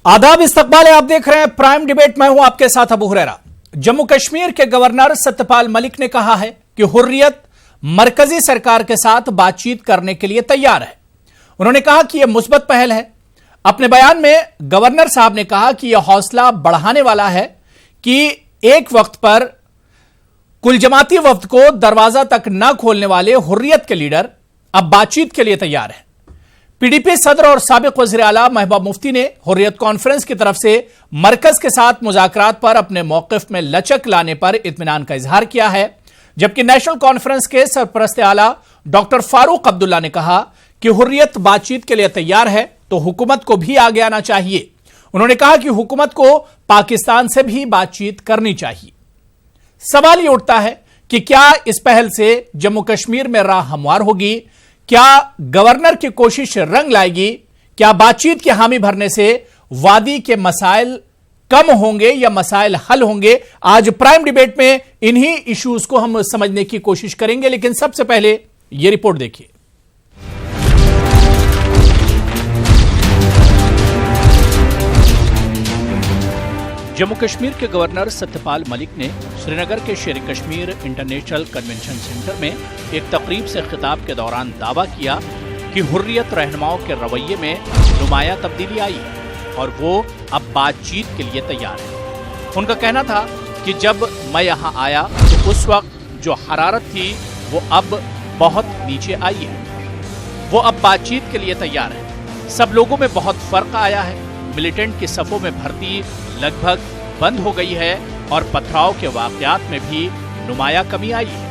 आदाब, इस्तकबाल है। आप देख रहे हैं प्राइम डिबेट। मैं हूं आपके साथ अबू हुरैरा। जम्मू कश्मीर के गवर्नर सत्यपाल मलिक ने कहा है कि हुर्रियत मरकजी सरकार के साथ बातचीत करने के लिए तैयार है। उन्होंने कहा कि यह मुस्बत पहल है। अपने बयान में गवर्नर साहब ने कहा कि यह हौसला बढ़ाने वाला है कि एक वक्त पर कुल जमाती वफ्द को दरवाजा तक न खोलने वाले हुर्रियत के लीडर अब बातचीत के लिए तैयार हैं। पीडीपी सदर और साबिक वज़ीर आला महबूबा मुफ्ती ने हुर्रियत कॉन्फ्रेंस की तरफ से मरकज के साथ मुज़ाकरात पर अपने मौक़िफ़ में लचक लाने पर इत्मीनान का इजहार किया है, जबकि नेशनल कॉन्फ्रेंस के सरपरस्त आला डॉक्टर फारूक अब्दुल्ला ने कहा कि हुर्रियत बातचीत के लिए तैयार है तो हुकूमत को भी आगे आना चाहिए। उन्होंने कहा कि हुकूमत को पाकिस्तान से भी बातचीत करनी चाहिए। सवाल यह उठता है कि क्या इस पहल से जम्मू कश्मीर में राह हमवार होगी? क्या गवर्नर की कोशिश रंग लाएगी? क्या बातचीत की हामी भरने से वादी के मसाइल कम होंगे या मसाइल हल होंगे? आज प्राइम डिबेट में इन्हीं इश्यूज को हम समझने की कोशिश करेंगे, लेकिन सबसे पहले यह रिपोर्ट देखिए। जम्मू कश्मीर के गवर्नर सत्यपाल मलिक ने श्रीनगर के शेर कश्मीर इंटरनेशनल कन्वेंशन सेंटर में एक तकरीब से खिताब के दौरान दावा किया कि हुर्रियत रहनुमाओं के रवैये में नुमाया तब्दीली आई है और वो अब बातचीत के लिए तैयार है। उनका कहना था कि जब मैं यहाँ आया तो उस वक्त जो हरारत थी वो अब बहुत नीचे आई है। वो अब बातचीत के लिए तैयार है। सब लोगों में बहुत फर्क आया है। मिलिटेंट की सफों में भर्ती लगभग बंद हो गई है और पथराव के वाकयात में भी नुमाया कमी आई है।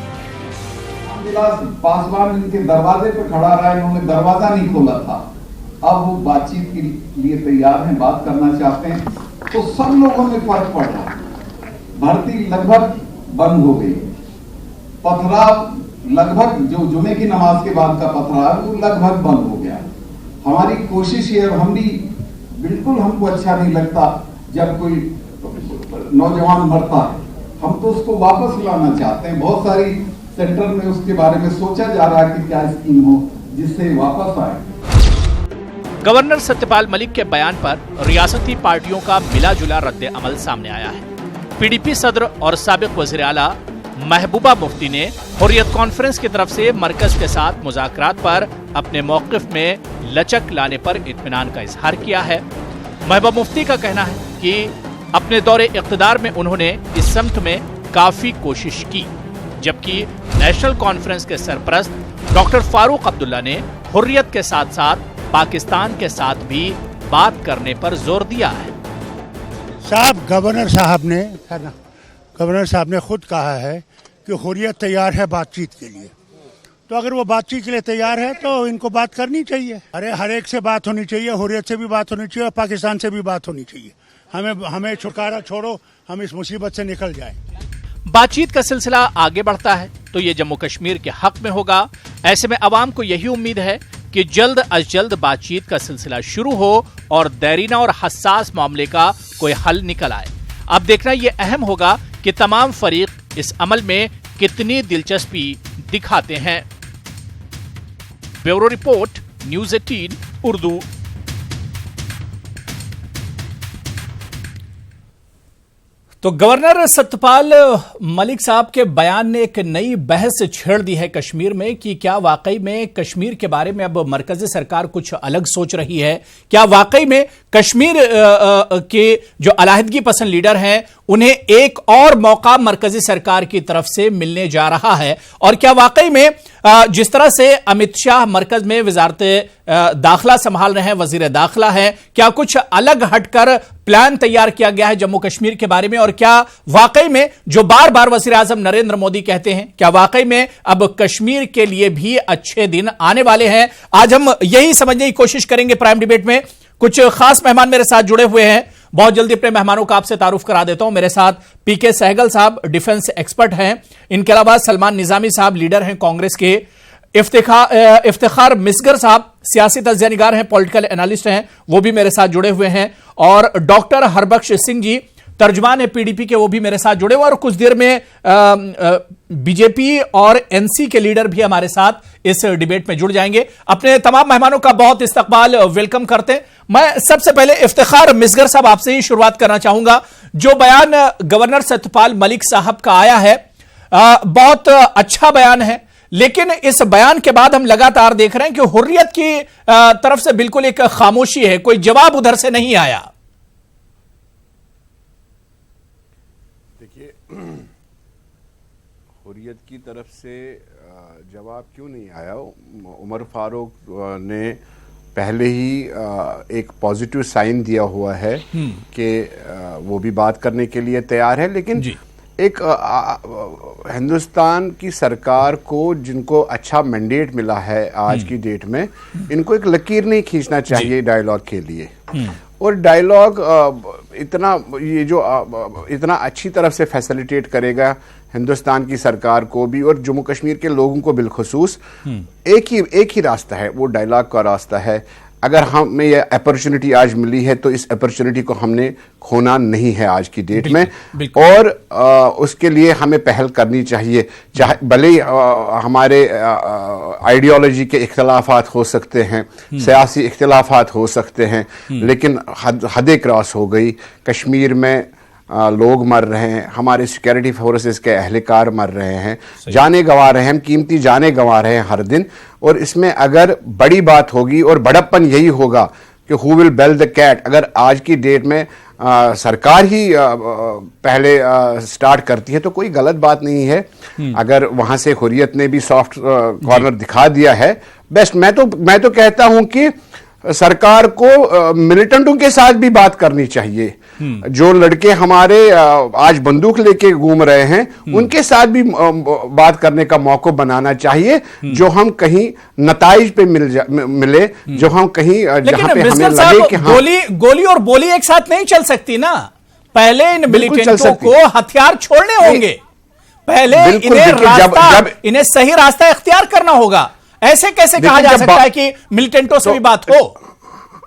पासवान इनके दरवाजे पे खड़ा रहा, इन्होंने दरवाजा नहीं खोला था। अब वो बातचीत के लिए तैयार हैं, बात करना चाहते हैं, तो सब लोगों में फर्क पड़ रहा है। भर्ती लगभग बंद हो गई, पथराव लगभग जो जुमे की नमाज के बाद का पथराव वो लगभग बंद हो गया। हमारी कोशिश ये, हम भी बिल्कुल, हमको अच्छा नहीं लगता जब कोई नौजवान मरता है, हम तो उसको वापस लाना चाहते हैं। बहुत सारी सेंटर में उसके बारे में सोचा जा रहा है कि क्या स्कीम हो जिससे वापस आए। गवर्नर सत्यपाल मलिक के बयान पर रियासती पार्टियों का मिला जुला रद्द अमल सामने आया है। पीडीपी सदर और साबिक वज़ीर आला महबूबा मुफ्ती ने हुर्रियत कॉन्फ्रेंस की तरफ से मरकज के साथ मुज़ाकरात पर अपने मौक़िफ़ में लचक लाने पर इत्मीनान का इजहार किया है। महबूबा मुफ्ती का कहना है कि अपने दौरे इक़्तिदार में उन्होंने इस समत में काफी कोशिश की, जबकि नेशनल कॉन्फ्रेंस के सरपरस्त डॉक्टर फारूक अब्दुल्ला ने हुर्रियत के साथ साथ पाकिस्तान के साथ भी बात करने पर जोर दिया है। गवर्नर साहब ने खुद कहा है कि हुर्रियत तैयार है बातचीत के लिए, तो अगर वो बातचीत के लिए तैयार है तो इनको बात करनी चाहिए। अरे हर एक से बात होनी चाहिए, हुर्रियत से भी बात होनी चाहिए और पाकिस्तान से भी बात होनी चाहिए। हमें छुटकारा छोड़ो, हम इस मुसीबत से निकल जाएं। बातचीत का सिलसिला आगे बढ़ता है तो ये जम्मू कश्मीर के हक में होगा। ऐसे में अवाम को यही उम्मीद है कि जल्द अज जल्द बातचीत का सिलसिला शुरू हो और देरीना और हसास मामले का कोई हल निकल आए। अब देखना यह अहम होगा कि तमाम फरीक इस अमल में कितनी दिलचस्पी दिखाते हैं। Bureau report, news 18 Urdu. तो गवर्नर सत्यपाल मलिक साहब के बयान ने एक नई बहस छेड़ दी है कश्मीर में कि क्या वाकई में कश्मीर के बारे में अब मरकजी सरकार कुछ अलग सोच रही है? क्या वाकई में कश्मीर के जो अलहदगी पसंद लीडर हैं उन्हें एक और मौका मरकजी सरकार की तरफ से मिलने जा रहा है? और क्या वाकई में जिस तरह से अमित शाह मरकज में वजारत दाखिला संभाल रहे हैं, वजीर दाखिला हैं, क्या कुछ अलग हटकर प्लान तैयार किया गया है जम्मू कश्मीर के बारे में? और क्या वाकई में जो बार बार वजीर आजम नरेंद्र मोदी कहते हैं, क्या वाकई में अब कश्मीर के लिए भी अच्छे दिन आने वाले हैं? आज हम यही समझने की कोशिश करेंगे प्राइम डिबेट में। कुछ खास मेहमान मेरे साथ जुड़े हुए हैं। बहुत जल्दी अपने मेहमानों का आपसे तारुफ करा देता हूं। मेरे साथ पीके सहगल साहब डिफेंस एक्सपर्ट हैं। इनके अलावा सलमान निजामी साहब लीडर हैं कांग्रेस के। इफ्तिखार मिसगर साहब सियासी तज्ज़िया निगार हैं, पॉलिटिकल एनालिस्ट हैं, वो भी मेरे साथ जुड़े हुए हैं। और डॉक्टर हरबख्श सिंह जी तर्जुमान है पीडीपी के, वो भी मेरे साथ जुड़े हुए और कुछ देर में बीजेपी और एनसी के लीडर भी हमारे साथ इस डिबेट में जुड़ जाएंगे। अपने तमाम मेहमानों का बहुत इस्तकबाल, वेलकम करते हैं। मैं सबसे पहले इफ्तिखार मिसगर साहब आपसे ही शुरुआत करना चाहूंगा। जो बयान गवर्नर सत्यपाल मलिक साहब का आया है, बहुत अच्छा बयान है, लेकिन इस बयान के बाद हम लगातार देख रहे हैं कि हुर्रियत की तरफ से बिल्कुल एक खामोशी है, कोई जवाब उधर से नहीं आया। देखिए, हुर्रियत की तरफ से जवाब क्यों नहीं आया? उमर फारूक ने पहले ही एक पॉजिटिव साइन दिया हुआ है कि वो भी बात करने के लिए तैयार है, लेकिन एक हिंदुस्तान की सरकार को जिनको अच्छा मैंडेट मिला है आज की डेट में, इनको एक लकीर नहीं खींचना चाहिए डायलॉग के लिए। और डायलॉग इतना अच्छी तरफ से फैसिलिटेट करेगा हिंदुस्तान की सरकार को भी और जम्मू कश्मीर के लोगों को बिलखुसूस। एक ही रास्ता है, वो डायलॉग का रास्ता है। अगर हमें ये अपॉर्चुनिटी आज मिली है तो इस अपॉर्चुनिटी को हमने खोना नहीं है आज की डेट में, और उसके लिए हमें पहल करनी चाहिए। चाहे भले ही हमारे आइडियोलॉजी के इख्तलाफात हो सकते हैं, सियासी इख्तलाफात हो सकते हैं, लेकिन हदें क्रॉस हो गई। कश्मीर में लोग मर रहे हैं, हमारे सिक्योरिटी फोर्सेस के अहलकार मर रहे हैं, जाने गंवा रहे हैं, हम कीमती जाने गंवा रहे हैं हर दिन। और इसमें अगर बड़ी बात होगी और बड़प्पन यही होगा कि who will bell the cat. अगर आज की डेट में सरकार ही पहले स्टार्ट करती है तो कोई गलत बात नहीं है। अगर वहां से हुर्रियत ने भी सॉफ्ट कॉर्नर दिखा दिया है, बेस्ट। मैं तो कहता हूं कि सरकार को मिलिटेंटों के साथ भी बात करनी चाहिए। जो लड़के हमारे आज बंदूक लेके घूम रहे हैं, उनके साथ भी बात करने का मौका बनाना चाहिए, जो हम कहीं नताइज पे मिले, जो हम कहीं जहां पे हमें लगे कि गोली और बोली एक साथ नहीं चल सकती ना। पहले इन मिलिटेंटों को हथियार छोड़ने होंगे, पहले इन्हें सही रास्ता इख्तियार करना होगा। ऐसे कैसे कहा जा सकता है कि मिलिटेंटों से भी बात हो?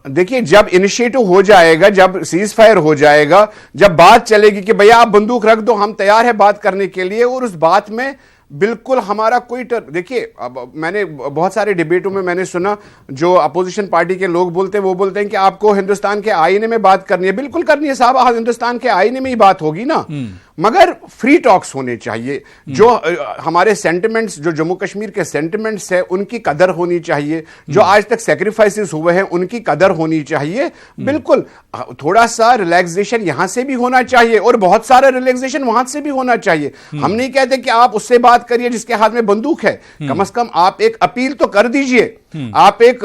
देखिए, जब इनिशिएटिव हो जाएगा, जब सीज फायर हो जाएगा, जब बात चलेगी कि भैया आप बंदूक रख दो, हम तैयार है बात करने के लिए, और उस बात में बिल्कुल हमारा कोई देखिए, अब मैंने बहुत सारे डिबेटों में मैंने सुना जो अपोजिशन पार्टी के लोग बोलते हैं, वो बोलते हैं कि आपको हिंदुस्तान के आईने में बात करनी है। बिल्कुल करनी है साहब, हिंदुस्तान के आईने में ही बात होगी ना, मगर फ्री टॉक्स होने चाहिए। जो हमारे सेंटिमेंट्स, जो जम्मू कश्मीर के सेंटिमेंट्स है, उनकी कदर होनी चाहिए। जो आज तक सेक्रीफाइसेस हुए हैं, उनकी कदर होनी चाहिए। बिल्कुल थोड़ा सा रिलैक्सेशन यहां से भी होना चाहिए और बहुत सारा रिलैक्सेशन वहां से भी होना चाहिए। हम नहीं कहते कि आप उससे बात करिए जिसके हाथ में बंदूक है, कम से कम आप एक अपील तो कर दीजिए, आप एक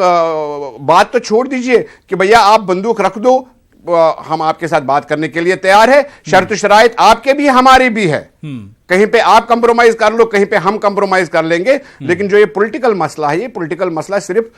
बात तो छोड़ दीजिए कि भैया आप बंदूक रख दो, हम आपके साथ बात करने के लिए तैयार है। शर्त शराइत आपके भी हमारी भी है, कहीं पे आप कंप्रोमाइज कर लो, कहीं पे हम कंप्रोमाइज कर लेंगे। लेकिन जो ये पॉलिटिकल मसला है, ये पॉलिटिकल मसला सिर्फ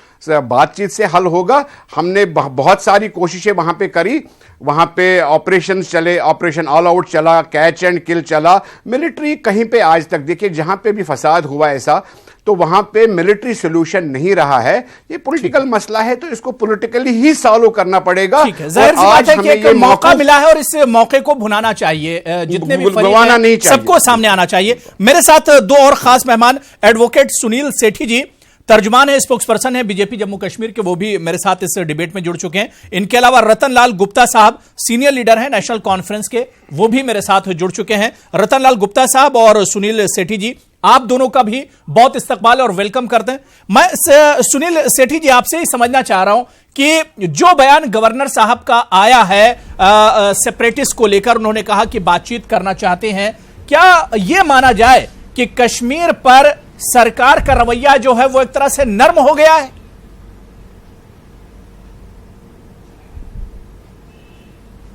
बातचीत से हल होगा। हमने बहुत सारी कोशिशें वहां पे करी, वहां पे ऑपरेशन चले, ऑपरेशन ऑल आउट चला, कैच एंड किल चला। मिलिट्री कहीं पे आज तक देखिए जहां पे भी फसाद हुआ ऐसा, तो वहां पे मिलिट्री सोल्यूशन नहीं रहा है। ये पॉलिटिकल मसला है, तो इसको पॉलिटिकली ही सॉल्व करना पड़ेगा। जाहिर सी बात है कि एक मौका मिला है और इस मौके को भुनाना चाहिए, जितने भी गंवाना नहीं चाहिए, सबको सामने आना चाहिए। मेरे साथ दो और खास मेहमान, एडवोकेट सुनील सेठी जी, तर्जुमान है, स्पोक्स पर्सन है बीजेपी जम्मू कश्मीर के, वो भी मेरे साथ इस डिबेट में जुड़ चुके हैं। इनके अलावा रतन लाल गुप्ता साहब, सीनियर लीडर हैं नेशनल कॉन्फ्रेंस के, वो भी मेरे साथ जुड़ चुके हैं। रतन लाल गुप्ता साहब और सुनील सेठी जी, आप दोनों का भी बहुत इस्तकबाल और वेलकम करते हैं। मैं सुनील सेठी जी आपसे ही समझना चाह रहा हूं कि जो बयान गवर्नर साहब का आया है सेपरेटिस्ट को लेकर, उन्होंने कहा कि बातचीत करना चाहते हैं, क्या यह माना जाए कि कश्मीर पर सरकार का रवैया जो है वो एक तरह से नर्म हो गया है?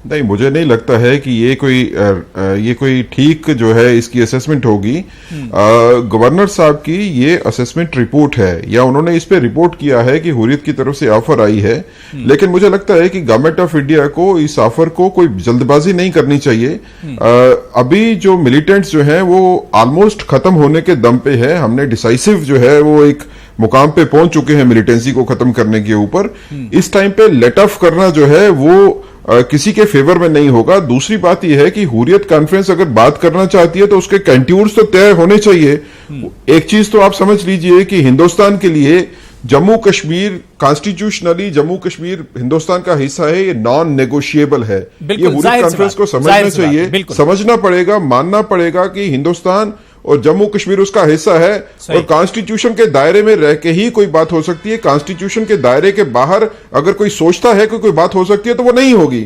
नहीं, मुझे नहीं लगता है कि ये कोई ठीक जो है इसकी असेसमेंट होगी। गवर्नर साहब की ये असेसमेंट रिपोर्ट है, या उन्होंने इस पे रिपोर्ट किया है कि हुर्रियत की तरफ से ऑफर आई है। लेकिन मुझे लगता है कि गवर्नमेंट ऑफ इंडिया को इस ऑफर को कोई जल्दबाजी नहीं करनी चाहिए। अभी जो मिलिटेंट्स जो है वो ऑलमोस्ट खत्म होने के दम पे है। हमने डिसाइसिव जो है वो एक मुकाम पे पहुंच चुके हैं मिलिटेंसी को खत्म करने के ऊपर। इस टाइम पे लेट ऑफ करना जो है वो किसी के फेवर में नहीं होगा। दूसरी बात यह है कि हुर्रियत कॉन्फ्रेंस अगर बात करना चाहती है तो उसके कंटूर्स तो तय होने चाहिए। एक चीज तो आप समझ लीजिए कि हिंदुस्तान के लिए जम्मू कश्मीर कॉन्स्टिट्यूशनली जम्मू कश्मीर हिंदुस्तान का हिस्सा है, ये नॉन नेगोशिएबल है। ये हुर्रियत कॉन्फ्रेंस को समझना चाहिए, समझना पड़ेगा, मानना पड़ेगा कि हिंदुस्तान और जम्मू कश्मीर उसका हिस्सा है और कॉन्स्टिट्यूशन के दायरे में रह के ही कोई बात हो सकती है। कॉन्स्टिट्यूशन के दायरे के बाहर अगर कोई सोचता है कि कोई बात हो सकती है तो वो नहीं होगी।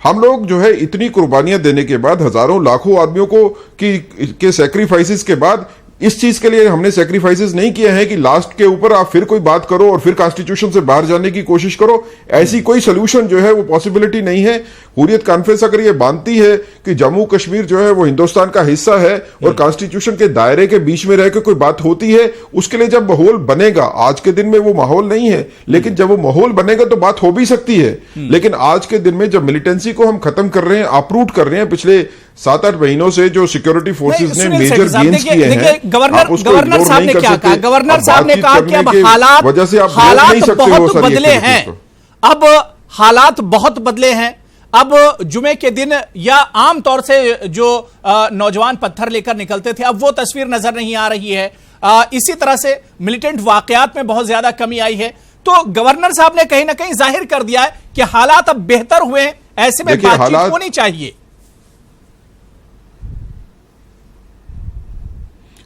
हम लोग जो है इतनी कुर्बानियां देने के बाद, हजारों लाखों आदमियों को के सैक्रिफाइसेस के बाद, इस चीज के लिए हमने सैक्रिफाइसेस नहीं किए हैं कि लास्ट के ऊपर आप फिर कोई बात करो और फिर कॉन्स्टिट्यूशन से बाहर जाने की कोशिश करो। ऐसी कोई सोल्यूशन जो है वो पॉसिबिलिटी नहीं है। हुर्रियत कॉन्फ्रेंस अगर ये मानती है कि जम्मू कश्मीर जो है वो हिंदुस्तान का हिस्सा है और कॉन्स्टिट्यूशन के दायरे के बीच में रहकर कोई बात होती है, उसके लिए जब माहौल बनेगा, आज के दिन में वो माहौल नहीं है, लेकिन जब वो माहौल बनेगा तो बात हो भी सकती है। लेकिन आज के दिन में जब मिलिटेंसी को हम खत्म कर रहे हैं, अपरूट कर रहे हैं, पिछले 7-8 महीनों से जो सिक्योरिटी फोर्सेस ने मेजर गेन्स किए हैं, गवर्नर साहब ने क्या कहा? गवर्नर साहब ने कहा कि अब हालात बहुत बदले हैं। अब हालात बहुत बदले हैं। अब जुमे के दिन या आम तौर से जो नौजवान पत्थर लेकर निकलते थे, अब वो तस्वीर नजर नहीं आ रही है। इसी तरह से मिलिटेंट वाकयात में बहुत ज्यादा कमी आई है। तो गवर्नर साहब ने कहीं ना कहीं जाहिर कर दिया है कि हालात अब बेहतर हुए हैं, ऐसे में बातचीत होनी चाहिए।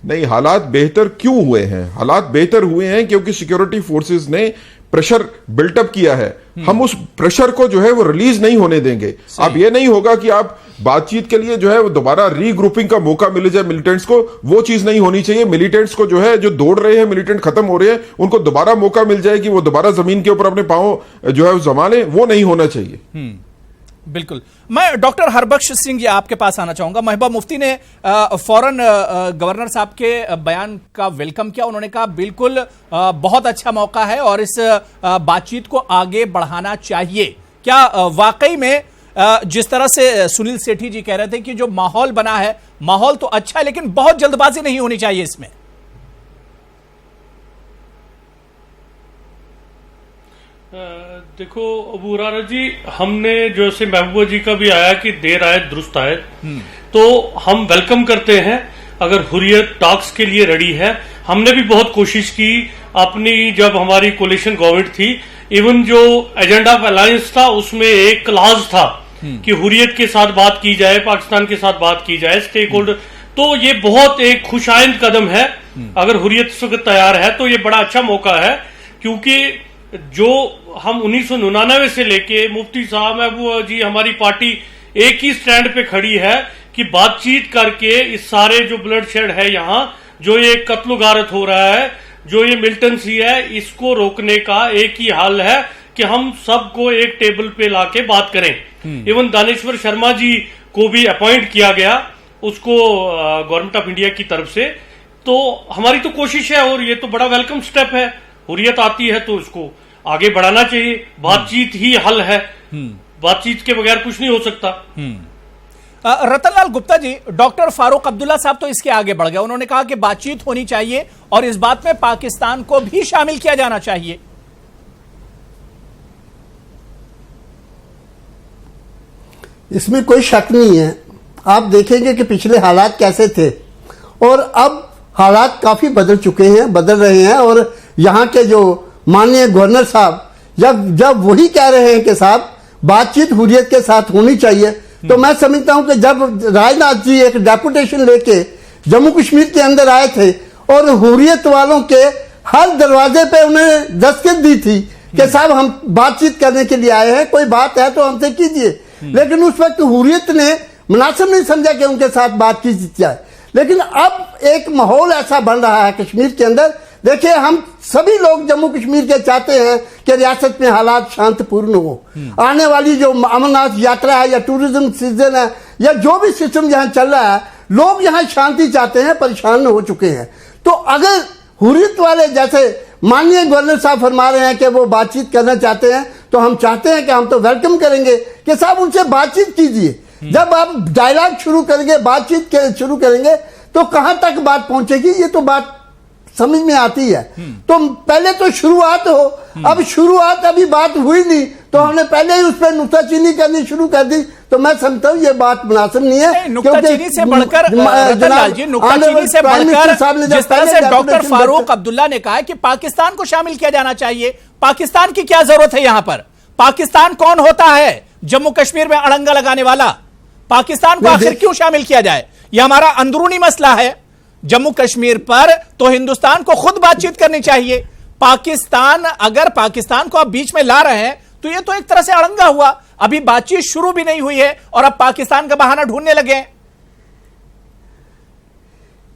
नहीं, हालात बेहतर क्यों हुए हैं? हालात बेहतर हुए हैं क्योंकि सिक्योरिटी फोर्सेस ने प्रेशर बिल्टअप किया है। हम उस प्रेशर को जो है वो रिलीज नहीं होने देंगे। अब ये नहीं होगा कि आप बातचीत के लिए जो है वो दोबारा रीग्रुपिंग का मौका मिल जाए मिलिटेंट्स को, वो चीज नहीं होनी चाहिए। मिलिटेंट्स को जो है, जो दौड़ रहे हैं, मिलिटेंट खत्म हो रहे हैं, उनको दोबारा मौका मिल जाए कि वो दोबारा जमीन के ऊपर अपने पांव जो है जमा लें, वो नहीं होना चाहिए। बिल्कुल। मैं डॉक्टर हरबख्श सिंह जी आपके पास आना चाहूंगा। महबूबा मुफ्ती ने फौरन गवर्नर साहब के बयान का वेलकम किया। उन्होंने कहा बिल्कुल बहुत अच्छा मौका है और इस बातचीत को आगे बढ़ाना चाहिए। क्या वाकई में जिस तरह से सुनील सेठी जी कह रहे थे कि जो माहौल बना है, माहौल तो अच्छा है लेकिन बहुत जल्दबाजी नहीं होनी चाहिए इसमें? देखो अबू हुरारा जी, हमने जैसे महबूबा जी का भी आया कि देर आए दुरुस्त आए, तो हम वेलकम करते हैं अगर हुर्रियत टॉक्स के लिए रेडी है। हमने भी बहुत कोशिश की अपनी, जब हमारी कोलिशन गवर्नमेंट थी, इवन जो एजेंडा ऑफ अलायंस था उसमें एक क्लॉज था कि हुर्रियत के साथ बात की जाए, पाकिस्तान के साथ बात की जाए, स्टेक होल्डर। तो ये बहुत एक खुशाइंद कदम है। अगर हुर्रियत इस वक्त तैयार है तो ये बड़ा अच्छा मौका है, क्योंकि जो हम 1999 से लेके मुफ्ती साहब, महबूबा जी, हमारी पार्टी एक ही स्टैंड पे खड़ी है कि बातचीत करके इस सारे जो ब्लड शेड है, यहाँ जो ये कत्ल गारत हो रहा है, जो ये मिलिटेंसी है, इसको रोकने का एक ही हल है कि हम सबको एक टेबल पे लाके बात करें। इवन दानेश्वर शर्मा जी को भी अपॉइंट किया गया, उसको गवर्नमेंट ऑफ इंडिया की तरफ से। तो हमारी तो कोशिश है और ये तो बड़ा वेलकम स्टेप है। हुर्रियत आती है तो उसको आगे बढ़ाना चाहिए। बातचीत ही हल है, बातचीत के बगैर कुछ नहीं हो सकता। रतनलाल गुप्ता जी, डॉक्टर फारूक अब्दुल्ला साहब तो इसके आगे बढ़ गए। उन्होंने कहा कि बातचीत होनी चाहिए और इस बात में पाकिस्तान को भी शामिल किया जाना चाहिए। इसमें कोई शक नहीं है। आप देखेंगे कि पिछले हालात कैसे थे और अब हालात काफी बदल चुके हैं, बदल रहे हैं। और यहाँ के जो माननीय गवर्नर साहब जब वही कह रहे हैं कि साहब बातचीत हुर्रियत के साथ होनी चाहिए, तो मैं समझता हूं कि जब राजनाथ जी एक डेपुटेशन लेके जम्मू कश्मीर के अंदर आए थे और हुर्रियत वालों के हर दरवाजे पे उन्हें दस्तखत दी थी कि साहब हम बातचीत करने के लिए आए हैं, कोई बात है तो हमसे कीजिए, लेकिन उस वक्त हुर्रियत ने मुनासिब नहीं समझा कि उनके साथ बातचीत जाए। लेकिन अब एक माहौल ऐसा बन रहा है कश्मीर के अंदर। देखिए, हम सभी लोग जम्मू कश्मीर के चाहते हैं कि रियासत में हालात शांतिपूर्ण हो। आने वाली जो अमरनाथ यात्रा है या टूरिज्म सीजन है या जो भी सिस्टम यहाँ चल रहा है, लोग यहाँ शांति चाहते हैं, परेशान हो चुके हैं। तो अगर हुर्रियत वाले जैसे माननीय गवर्नर साहब फरमा रहे हैं कि वो बातचीत करना चाहते हैं, तो हम चाहते हैं कि हम तो वेलकम करेंगे कि साहब उनसे बातचीत कीजिए। जब आप डायलॉग शुरू करेंगे, बातचीत शुरू करेंगे, तो कहां तक बात पहुंचेगी, ये तो बात समझ में आती है। तो पहले तो शुरुआत हो, अब शुरुआत अभी बात हुई नहीं तो हमने पहले ही उस पर नुक्ताचीनी करनी शुरू कर दी, तो मैं समझता हूँ ये बात मुनासिब नहीं है। नुक्ताचीनी से बढ़कर रतनलाल जी, नुक्ताचीनी से बढ़कर जिस तरह से डॉक्टर फारूक अब्दुल्ला ने कहा कि पाकिस्तान को शामिल किया जाना चाहिए, पाकिस्तान की क्या जरूरत है यहां पर? पाकिस्तान कौन होता है जम्मू कश्मीर में अड़ंगा लगाने वाला? पाकिस्तान को आखिर क्यों शामिल किया जाए? यह हमारा अंदरूनी मसला है जम्मू कश्मीर पर, तो हिंदुस्तान को खुद बातचीत करनी चाहिए। पाकिस्तान, अगर पाकिस्तान को आप बीच में ला रहे हैं तो यह तो एक तरह से अड़ंगा हुआ। अभी बातचीत शुरू भी नहीं हुई है और अब पाकिस्तान का बहाना ढूंढने लगे।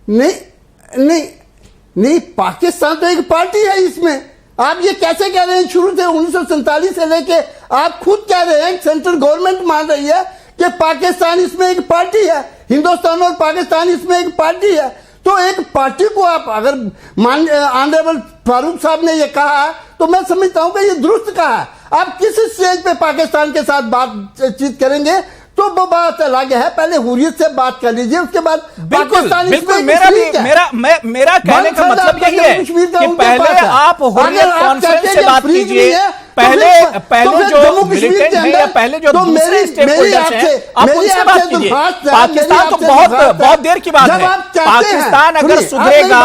नहीं, पाकिस्तान तो एक पार्टी है इसमें। आप ये कैसे कह रहे हैं? शुरू से 1947 से लेके आप खुद कह रहे हैं, सेंट्रल गवर्नमेंट मान रही है कि पाकिस्तान इसमें एक पार्टी है, हिंदुस्तान और पाकिस्तान इसमें एक पार्टी है। तो एक पार्टी को आप अगर ऑनरेबल फारूक साहब ने ये कहा तो मैं समझता हूं कि ये दुरुस्त कहा है। आप किस स्टेज पे पाकिस्तान के साथ बातचीत करेंगे तो वो बात अलग है, पहले हुर्रियत से बात कर लीजिए, उसके बाद पाकिस्तान। बिल्कुल, मेरा कहने का मतलब यही है कि पहले आप हुर्रियत कॉन्फ्रेंस से बात कीजिए, पहले जो मिलिटेंट हैं या पहले जो दूसरे स्टेक होल्डर्स हैं आप उनसे बात कीजिए। पाकिस्तान तो बहुत देर की बात है। पाकिस्तान अगर सुधरेगा,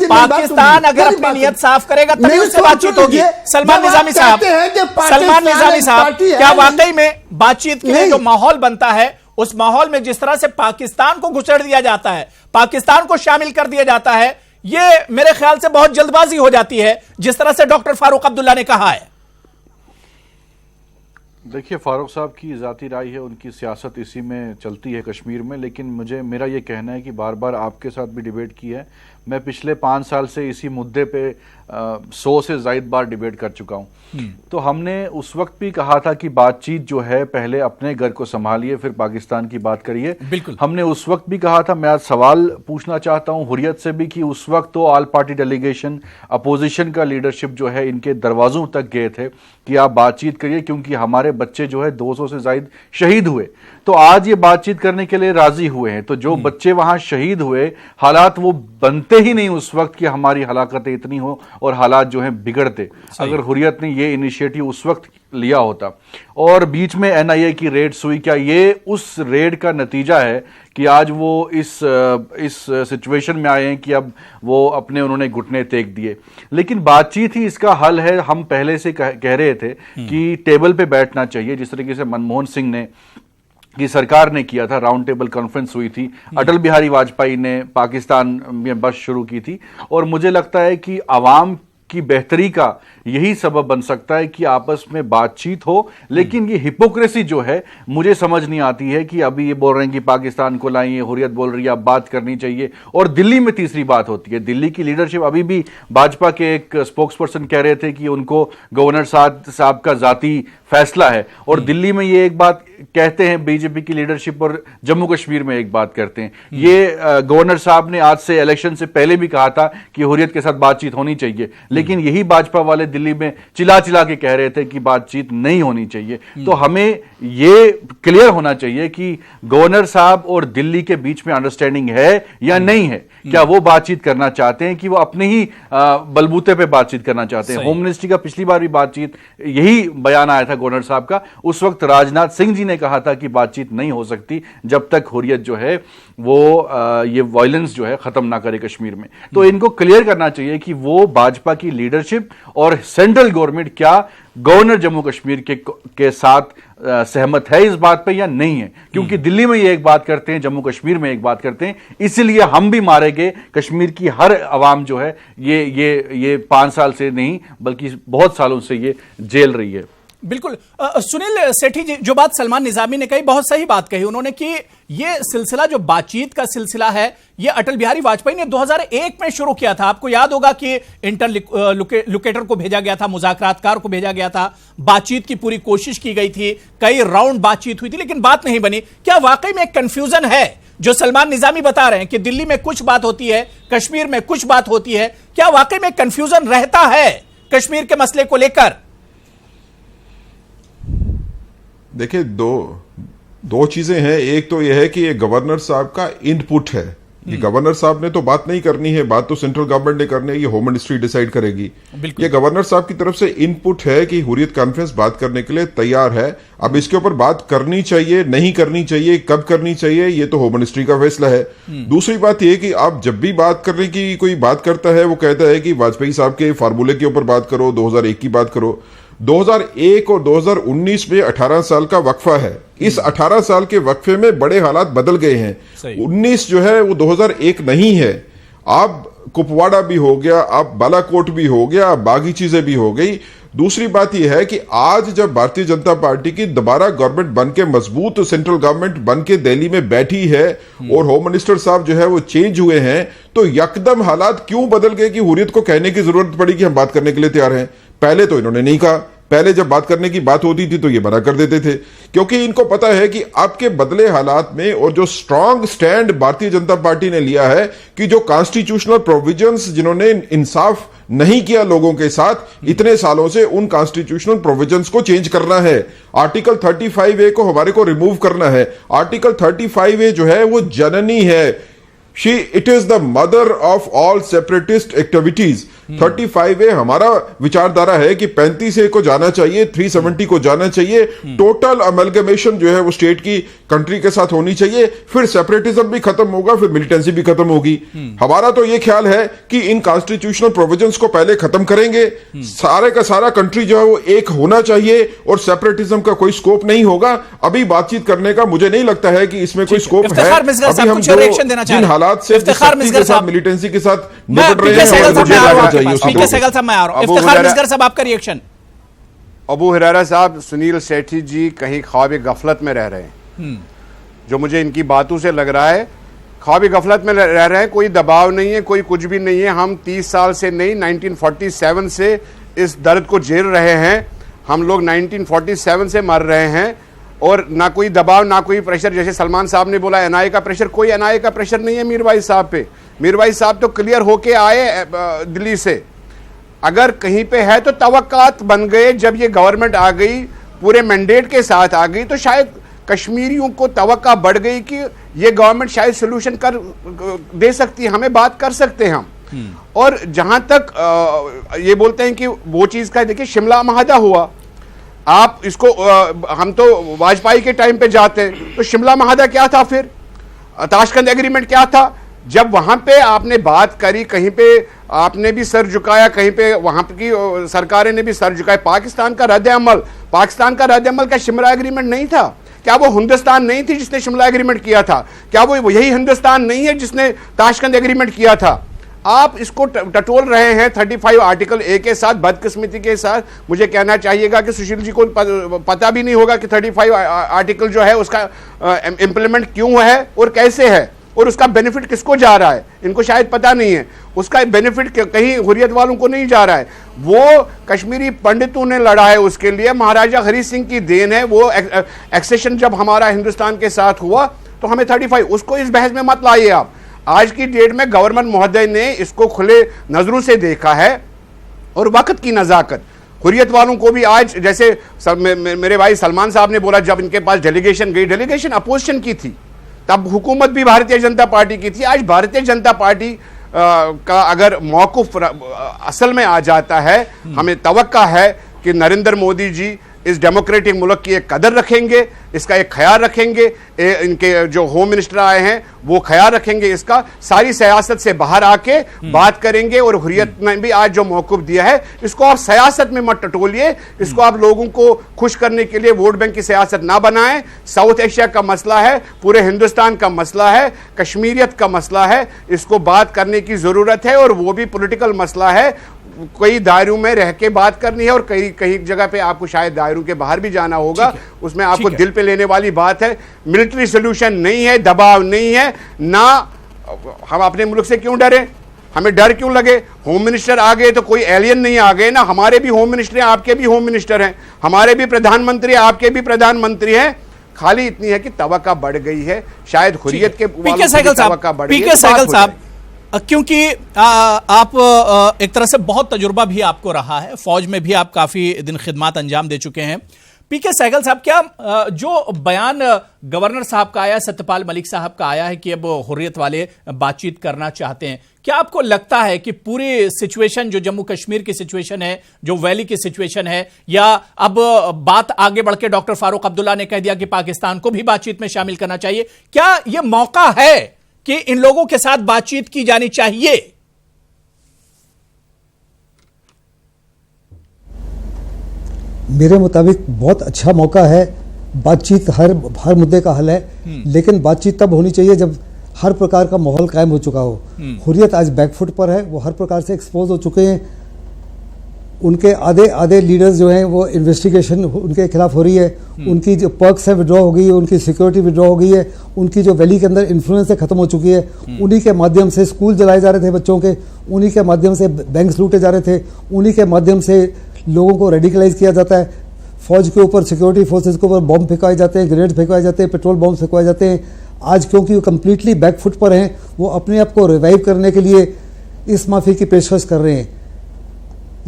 पाकिस्तान अगर अपनी नीयत साफ करेगा तभी उससे बातचीत होगी। सलमान निजामी साहब, क्या वाकई में बातचीत के लिए जो माहौल बनता है उस माहौल में जिस तरह से पाकिस्तान को घुसेड़ दिया जाता है, पाकिस्तान को शामिल कर दिया जाता है, यह मेरे ख्याल से बहुत जल्दबाजी हो जाती है, जिस तरह से डॉक्टर फारूक अब्दुल्ला ने कहा है? देखिए, फारूक साहब की ज़ाती राय है, उनकी सियासत इसी में चलती है कश्मीर में, लेकिन मेरा ये कहना है कि बार बार आपके साथ भी डिबेट की है। मैं पिछले 5 साल से इसी मुद्दे पे 100 से ज़ायद बार डिबेट कर चुका हूँ। तो हमने उस वक्त भी कहा था कि बातचीत जो है पहले अपने घर को संभालिए फिर पाकिस्तान की बात करिए। बिल्कुल, हमने उस वक्त भी कहा था। मैं आज सवाल पूछना चाहता हूँ हुर्रियत से भी कि उस वक्त तो ऑल पार्टी डेलीगेशन, अपोजिशन का लीडरशिप जो है इनके दरवाजों तक गए थे कि आप बातचीत करिए क्योंकि हमारे बच्चे जो है 200 से ज़ायद शहीद हुए। तो आज ये बातचीत करने के लिए राजी हुए हैं। तो जो बच्चे वहां शहीद हुए, हालात वो बनते ही नहीं उस वक्त कि हमारी हलाकतें इतनी हो और हालात जो हैं बिगड़ते। अगर हुर्रियत ने ये इनिशिएटिव उस वक्त लिया होता और बीच में एनआईए की रेड्स हुई, क्या ये उस रेड का नतीजा है कि आज वो इस सिचुएशन में आए हैं कि अब वो अपने उन्होंने घुटने टेक दिए? लेकिन बातचीत ही इसका हल है। हम पहले से कह रहे थे कि टेबल पे बैठना चाहिए, जिस तरीके से मनमोहन सिंह ने की सरकार ने किया था, राउंड टेबल कॉन्फ्रेंस हुई थी, अटल बिहारी वाजपेयी ने पाकिस्तान में बस शुरू की थी। और मुझे लगता है कि आवाम की बेहतरी का यही सबब बन सकता है कि आपस में बातचीत हो। लेकिन ये हिपोक्रेसी जो है मुझे समझ नहीं आती है कि अभी ये बोल रहे हैं कि पाकिस्तान को लाएंगे, हुर्रियत बोल रही है अब बात करनी चाहिए, और दिल्ली में तीसरी बात होती है। दिल्ली की लीडरशिप, अभी भी भाजपा के एक स्पोक्स पर्सन कह रहे थे कि उनको गवर्नर साहब का जाती फैसला है, और दिल्ली में ये एक बात कहते हैं बीजेपी की लीडरशिप और जम्मू कश्मीर में एक बात करते हैं। ये गवर्नर साहब ने आज से इलेक्शन से पहले भी कहा था कि हुर्रियत के साथ बातचीत होनी चाहिए, लेकिन यही भाजपा वाले दिल्ली में चिल्ला के कह रहे थे कि बातचीत नहीं होनी चाहिए। तो हमें ये क्लियर होना चाहिए कि गवर्नर साहब और दिल्ली के बीच में अंडरस्टैंडिंग है या नहीं है। क्या वो बातचीत करना चाहते हैं कि वो अपने ही बलबूते पे बातचीत करना चाहते हैं? होम मिनिस्ट्री का पिछली बार भी बातचीत, यही बयान आया था गवर्नर साहब का। उस वक्त राजनाथ सिंह जी ने कहा था कि बातचीत नहीं हो सकती जब तक हुर्रियत जो है वो ये वायलेंस जो है खत्म ना करे कश्मीर में। तो इनको क्लियर करना चाहिए कि वो भाजपा की लीडरशिप और सेंट्रल गवर्नमेंट क्या गवर्नर जम्मू कश्मीर के साथ सहमत है इस बात पे या नहीं है। क्योंकि दिल्ली में ये एक बात करते हैं, जम्मू कश्मीर में एक बात करते हैं, इसीलिए हम भी मारे गए। कश्मीर की हर आवाम जो है ये 5 साल से नहीं बल्कि बहुत सालों से ये जेल रही है। बिल्कुल। सुनील सेठी जी, जो बात सलमान निजामी ने कही, बहुत सही बात कही उन्होंने कि ये सिलसिला जो बातचीत का सिलसिला है ये अटल बिहारी वाजपेयी ने 2001 में शुरू किया था। आपको याद होगा कि इंटरलोकेटर को भेजा गया था, मुज़ाकरातकार को भेजा गया था, बातचीत की पूरी कोशिश की गई थी, कई राउंड बातचीत हुई थी लेकिन बात नहीं बनी। क्या वाकई में एक कंफ्यूजन है जो सलमान निजामी बता रहे हैं कि दिल्ली में कुछ बात होती है, कश्मीर में कुछ बात होती है? क्या वाकई में कंफ्यूजन रहता है कश्मीर के मसले को लेकर? देखिए, दो चीजें हैं। एक तो यह है कि ये गवर्नर साहब का इनपुट है ये गवर्नर साहब ने तो बात नहीं करनी है, बात तो सेंट्रल गवर्नमेंट ने करनी है, ये होम मिनिस्ट्री डिसाइड करेगी। ये गवर्नर साहब की तरफ से इनपुट है कि हुर्रियत कॉन्फ्रेंस बात करने के लिए तैयार है। अब इसके ऊपर बात करनी चाहिए, नहीं करनी चाहिए, कब करनी चाहिए, ये तो होम मिनिस्ट्री का फैसला है। दूसरी बात यह कि आप जब भी बात करने की कोई बात करता है, वो कहता है कि वाजपेयी साहब के फार्मूले के ऊपर बात करो, 2001 की बात करो। 2001 और 2019 में 18 साल का वक्फा है। इस 18 साल के वक्फे में बड़े हालात बदल गए हैं। 19 जो है वो 2001 नहीं है। अब कुपवाड़ा भी हो गया, अब बालाकोट भी हो गया, बाकी चीजें भी हो गई। दूसरी बात यह है कि आज जब भारतीय जनता पार्टी की दोबारा गवर्नमेंट बन के मजबूत सेंट्रल गवर्नमेंट बन के दिल्ली में बैठी है और होम मिनिस्टर साहब जो है वो चेंज हुए हैं, तो यकदम हालात क्यों बदल गए कि हुर्रियत को कहने की जरूरत पड़ी कि हम बात करने के लिए तैयार हैं। पहले तो इन्होंने नहीं कहा। पहले जब बात करने की बात होती थी तो ये मना कर देते थे, क्योंकि इनको पता है कि आपके बदले हालात में और जो strong stand Bharatiya Janata party ने लिया है कि जो कॉन्स्टिट्यूशनल प्रोविजंस जिन्होंने इंसाफ नहीं किया लोगों के साथ इतने सालों से, उन कॉन्स्टिट्यूशनल प्रोविजंस को चेंज करना है। आर्टिकल 35A को हमारे को रिमूव करना है। आर्टिकल 35A जो है वो जननी है। It is the mother of all separatist activities. 35A हमारा विचारधारा है कि 35A को जाना चाहिए, 370 को जाना चाहिए। टोटल अमेलगमेशन जो है वो स्टेट की कंट्री के साथ होनी चाहिए। फिर सेपरेटिज्म भी खत्म होगा, फिर मिलिटेंसी भी खत्म होगी। हमारा तो ये ख्याल है कि इन कॉन्स्टिट्यूशनल प्रोविजंस को पहले खत्म करेंगे। सारे का सारा कंट्री जो है वो एक होना चाहिए और सेपरेटिज्म का कोई स्कोप नहीं होगा। अभी बातचीत करने का मुझे नहीं लगता है कि इसमें कोई स्कोप है। अभी हम जिन हालात से मिलिटेंसी के साथ निपट रहे हैं, पीके सहगल साहब मैं आ रहा हूं। इफ्तिखार मिसगर साहब आपका रिएक्शन। अबू हुरैरा साहब, सुनील सेठी जी कहीं ख्वाब गफलत में रह रहे हैं। जो मुझे इनकी बातों से लग रहा है ख्वाब गफलत में रह रहे हैं। कोई दबाव नहीं है, कोई कुछ भी नहीं है। हम 30 साल से नहीं 1947 से इस दर्द को झेल रहे हैं। हम लोग 1947 से मर रहे हैं और ना कोई दबाव ना कोई प्रेशर। जैसे सलमान साहब ने बोला एनआईए का प्रेशर, कोई एनआईए का प्रेशर नहीं है मीरवाइज साहब पे। मीरवाइज साहब तो क्लियर होके आए दिल्ली से। अगर कहीं पे है तो तवक्कात बन गए। जब ये गवर्नमेंट आ गई पूरे मैंडेट के साथ आ गई तो शायद कश्मीरियों को तवक्का बढ़ गई कि ये गवर्नमेंट शायद सोल्यूशन कर दे सकती है, हमें बात कर सकते हैं हम। और जहां तक ये बोलते हैं कि वो चीज का देखिए शिमला माहदा हुआ, आप इसको हम तो वाजपेयी के टाइम पे जाते हैं तो शिमला माहदा क्या था, फिर ताशकंद एग्रीमेंट क्या था। जब वहां पे आपने बात करी, कहीं पे आपने भी सर झुकाया, कहीं पे वहां की सरकारें ने भी सर झुकाया। पाकिस्तान का रद्द-ए-अमल क्या शिमला एग्रीमेंट नहीं था? क्या वो हिंदुस्तान नहीं थी जिसने शिमला एग्रीमेंट किया था? क्या वो यही हिंदुस्तान नहीं है जिसने ताशकंद एग्रीमेंट किया था? आप इसको टटोल रहे हैं 35 आर्टिकल ए के साथ, बदकिस्मती के साथ। मुझे कहना चाहिएगा कि सुशील जी को पता भी नहीं होगा कि 35 आर्टिकल जो है उसका इंप्लीमेंट क्यों है और कैसे है और उसका बेनिफिट किसको जा रहा है, इनको शायद पता नहीं है। उसका बेनिफिट कहीं हुर्रियत वालों को नहीं जा रहा है। वो कश्मीरी पंडितों ने लड़ा है उसके लिए, महाराजा हरी सिंह की देन है। वो एक्सेशन जब हमारा हिंदुस्तान के साथ हुआ तो हमें 35, उसको इस बहस में मत लाइए आप। आज की डेट में गवर्नर महोदय ने इसको खुले नजरों से देखा है और वक्त की नजाकत हुर्रियत वालों को भी आज, जैसे मेरे भाई सलमान साहब ने बोला, जब इनके पास डेलीगेशन गई, डेलीगेशन अपोजिशन की थी, तब हुकूमत भी भारतीय जनता पार्टी की थी। आज भारतीय जनता पार्टी का अगर मौक़िफ़ असल में आ जाता है, हमें तवक्का है कि नरेंद्र मोदी जी इस डेमोक्रेटिक मुल्क की एक कदर रखेंगे, इसका एक ख्याल रखेंगे। इनके जो होम मिनिस्टर आए हैं वो ख्याल रखेंगे, इसका सारी सियासत से बाहर आके बात करेंगे। और हुर्रियत ने भी आज जो मौक़िफ़ दिया है, इसको आप सियासत में मत टटोलिए, इसको आप लोगों को खुश करने के लिए वोट बैंक की सियासत ना बनाएं। साउथ एशिया का मसला है, पूरे हिंदुस्तान का मसला है, कश्मीरियत का मसला है, इसको बात करने की ज़रूरत है। और वो भी पॉलिटिकल मसला है, कई दायरों में रह के बात करनी है और कई जगह पे आपको शायद दायरों के बाहर भी जाना होगा। उसमें आपको दिल पे लेने वाली बात है। मिलिट्री सोल्यूशन नहीं है, दबाव नहीं है ना। हम अपने मुल्क से क्यों डरे, हमें डर क्यों लगे? होम मिनिस्टर आ गए तो कोई एलियन नहीं आ गए ना। हमारे भी होम मिनिस्टर हैं, आपके भी होम मिनिस्टर हैं, हमारे भी प्रधानमंत्री, आपके भी प्रधानमंत्री हैं। खाली इतनी है कि तवक्का बढ़ गई है, शायद हुर्रियत के पीके सहगल साहब, क्योंकि आप एक तरह से बहुत तजुर्बा भी आपको रहा है, फौज में भी आप काफी दिन खिदमत अंजाम दे चुके हैं। पीके सहगल साहब, क्या जो बयान गवर्नर साहब का आया, सत्यपाल मलिक साहब का आया है कि अब हुर्रियत वाले बातचीत करना चाहते हैं, क्या आपको लगता है कि पूरी सिचुएशन जो जम्मू कश्मीर की सिचुएशन है, जो वैली की सिचुएशन है, या अब बात आगे बढ़ के डॉक्टर फारूक अब्दुल्ला ने कह दिया कि पाकिस्तान को भी बातचीत में शामिल करना चाहिए, क्या यह मौका है कि इन लोगों के साथ बातचीत की जानी चाहिए? मेरे मुताबिक बहुत अच्छा मौका है। बातचीत हर मुद्दे का हल है, लेकिन बातचीत तब होनी चाहिए जब हर प्रकार का माहौल कायम हो चुका हो। हुर्रियत आज बैकफुट पर है, वो हर प्रकार से एक्सपोज हो चुके हैं। उनके आधे लीडर्स जो हैं वो इन्वेस्टिगेशन उनके खिलाफ हो रही है। उनकी जो पर्क्स है विड्रॉ हो गई है, उनकी सिक्योरिटी विड्रॉ हो गई है, उनकी जो वैली के अंदर इन्फ्लुएंस है खत्म हो चुकी है। उन्हीं के माध्यम से स्कूल जलाए जा रहे थे बच्चों के, उन्हीं के माध्यम से बैंक्स लूटे जा रहे थे, उन्हीं के माध्यम से लोगों को रेडिकलाइज किया जाता है। फौज के ऊपर, सिक्योरिटी फोर्सेज के ऊपर बॉम्ब फेंकवाए जाते हैं, ग्रेनेड फेंकवाए जाते हैं, पेट्रोल बॉम्ब फेंकवाए जाते हैं। आज क्योंकि वो कम्प्लीटली बैकफुट पर हैं, वो अपने आप को रिवाइव करने के लिए इस माफी की पेशकश कर रहे हैं।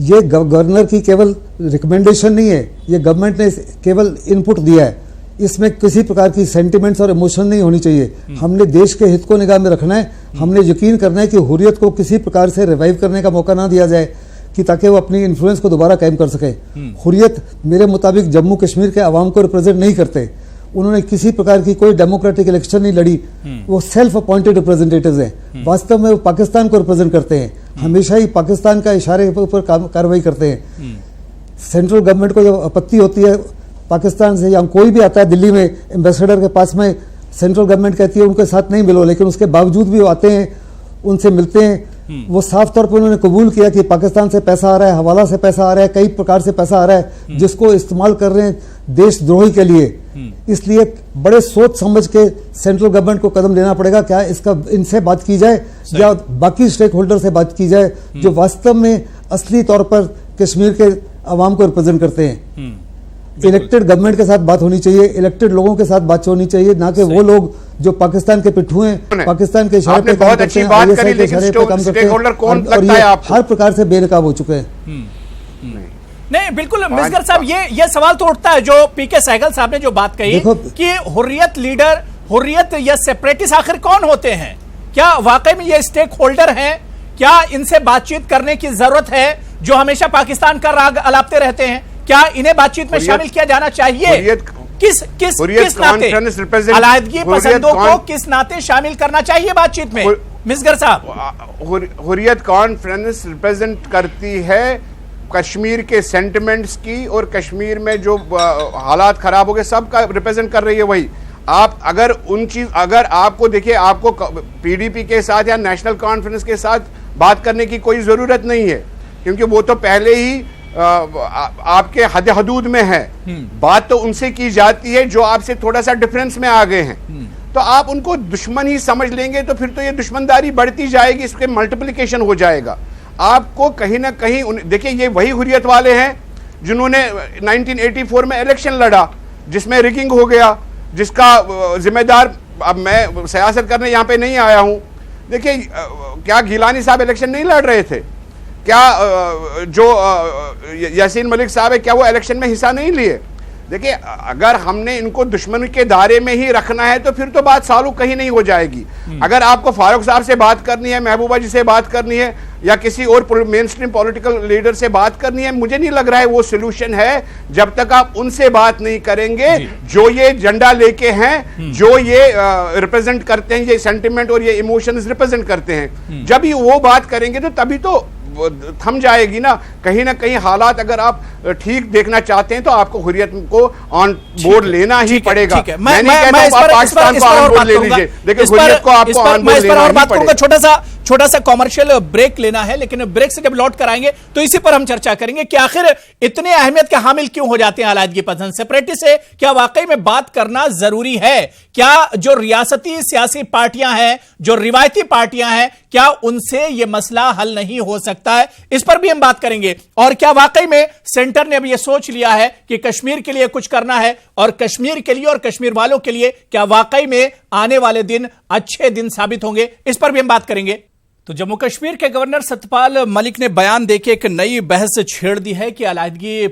ये गवर्नर की केवल रिकमेंडेशन नहीं है, ये गवर्नमेंट ने केवल इनपुट दिया है। इसमें किसी प्रकार की सेंटिमेंट्स और इमोशन नहीं होनी चाहिए। हमने देश के हित को निगाह में रखना है। हमने यकीन करना है कि हुर्रियत को किसी प्रकार से रिवाइव करने का मौका ना दिया जाए, कि ताकि वो अपनी इन्फ्लुएंस को दोबारा कायम कर सके। हुर्रियत मेरे मुताबिक जम्मू कश्मीर के अवाम को रिप्रेजेंट नहीं करते। उन्होंने किसी प्रकार की कोई डेमोक्रेटिक इलेक्शन नहीं लड़ी। वो सेल्फ अपॉइंटेड रिप्रेजेंटेटिव्स हैं। वास्तव में वो पाकिस्तान को रिप्रेजेंट करते हैं, हमेशा ही पाकिस्तान का इशारे के ऊपर कार्रवाई करते हैं। सेंट्रल गवर्नमेंट को जब आपत्ति होती है पाकिस्तान से, या कोई भी आता है दिल्ली में एम्बेसडर के पास में, सेंट्रल गवर्नमेंट कहती है उनके साथ नहीं मिलो, लेकिन उसके बावजूद भी वो आते हैं, उनसे मिलते हैं। वो साफ तौर पर उन्होंने कबूल किया कि पाकिस्तान से पैसा आ रहा है, हवाला से पैसा आ रहा है, कई प्रकार से पैसा आ रहा है, जिसको इस्तेमाल कर रहे हैं देशद्रोही के लिए। इसलिए बड़े सोच समझ के सेंट्रल गवर्नमेंट को कदम लेना पड़ेगा। क्या इसका इनसे बात की जाए या बाकी स्टेक होल्डर से बात की जाए जो वास्तव में असली तौर पर कश्मीर के अवाम को रिप्रेजेंट करते हैं। इलेक्टेड गवर्नमेंट के साथ बात होनी चाहिए, इलेक्टेड लोगों के साथ बात होनी चाहिए, ना कि वो लोग जो पाकिस्तान के पिट्ठू हैं, पाकिस्तान के इशारे पे काम करते हैं, ISI के इशारे पे काम करते हैं, और ये हर प्रकार से बेनकाब हो चुके हैं। नहीं, बिल्कुल मिसगर साहब, ये सवाल तो उठता है जो पीके सहगल साहब ने जो बात कही कि हुर्रियत लीडर, हुर्रियत या सेपरेटिस्ट आखिर कौन होते हैं? क्या वाकई में ये स्टेक होल्डर हैं? क्या इनसे बातचीत करने की जरूरत है जो हमेशा पाकिस्तान का राग अलापते रहते हैं? क्या इन्हें बातचीत में शामिल किया जाना चाहिए? किस नाते अलायदगी पसंदों को किस नाते शामिल करना चाहिए बातचीत में? मिसगर साहब, हुर्रियत कॉन्फ्रेंस रिप्रेजेंट करती है कश्मीर के सेंटिमेंट्स की, और कश्मीर में जो हालात खराब हो गए सबका रिप्रेजेंट कर रही है वही। आप अगर आपको देखिए, आपको पीडीपी के साथ या नेशनल कॉन्फ्रेंस के साथ बात करने की कोई जरूरत नहीं है, क्योंकि वो तो पहले ही आपके हद हदूद में है। बात तो उनसे की जाती है जो आपसे थोड़ा सा डिफरेंस में आ गए हैं। तो आप उनको दुश्मन ही समझ लेंगे तो फिर तो ये दुश्मनदारी बढ़ती जाएगी, इसके मल्टीप्लिकेशन हो जाएगा। आपको कहीं ना कहीं देखिए, ये वही हुर्रियत वाले हैं जिन्होंने 1984 में इलेक्शन लड़ा जिसमें रिगिंग हो गया, जिसका जिम्मेदार, अब मैं सियासत करने यहाँ पे नहीं आया हूँ। देखिए, क्या गिलानी साहब इलेक्शन नहीं लड़ रहे थे? क्या जो यासीन मलिक साहब है, क्या वो इलेक्शन में हिस्सा नहीं लिए? देखिए, अगर हमने इनको दुश्मन के दायरे में ही रखना है तो फिर तो बात सालों कहीं नहीं हो जाएगी। अगर आपको फारूक साहब से बात करनी है, महबूबा जी से बात करनी है, या किसी और मेन स्ट्रीम पॉलिटिकल लीडर से बात करनी है, मुझे नहीं लग रहा है वो सोल्यूशन है जब तक आप उनसे बात नहीं करेंगे जो ये झंडा लेके हैं, जो ये रिप्रेजेंट करते हैं, ये सेंटिमेंट और ये इमोशंस रिप्रेजेंट करते हैं। जब ही वो बात करेंगे तो तभी तो थम जाएगी ना कहीं हालात। अगर आप ठीक देखना चाहते हैं तो आपको हुर्रियत को ऑन बोर्ड लेना ही पड़ेगा। मैं नहीं कहता हूं आप पाकिस्तान को ऑन बोर्ड ले लीजिए, लेकिन हुर्रियत को आपको ऑन बोर्ड लेना ही पड़ेगा। छोटा सा कॉमर्शियल ब्रेक लेना है, लेकिन ब्रेक से जब लौट कर आएंगे तो इसी पर हम चर्चा करेंगे कि आखिर इतने अहमियत के हामिल क्यों हो जाते हैं अलायदगी पसंद सेपरेटिस्ट से? क्या वाकई में बात करना जरूरी है? क्या जो रियासती सियासी पार्टियां हैं, जो रिवायती पार्टियां हैं, क्या उनसे यह मसला हल नहीं हो सकता है? इस पर भी हम बात करेंगे। और क्या वाकई में सेंटर ने अब यह सोच लिया है कि कश्मीर के लिए कुछ करना है, और कश्मीर के लिए और कश्मीर वालों के लिए क्या वाकई में आने वाले दिन अच्छे दिन साबित होंगे? इस पर भी हम बात करेंगे। तो जम्मू कश्मीर के गवर्नर सत्यपाल मलिक ने बयान देके एक नई बहस छेड़ दी है कि अलाहिदगी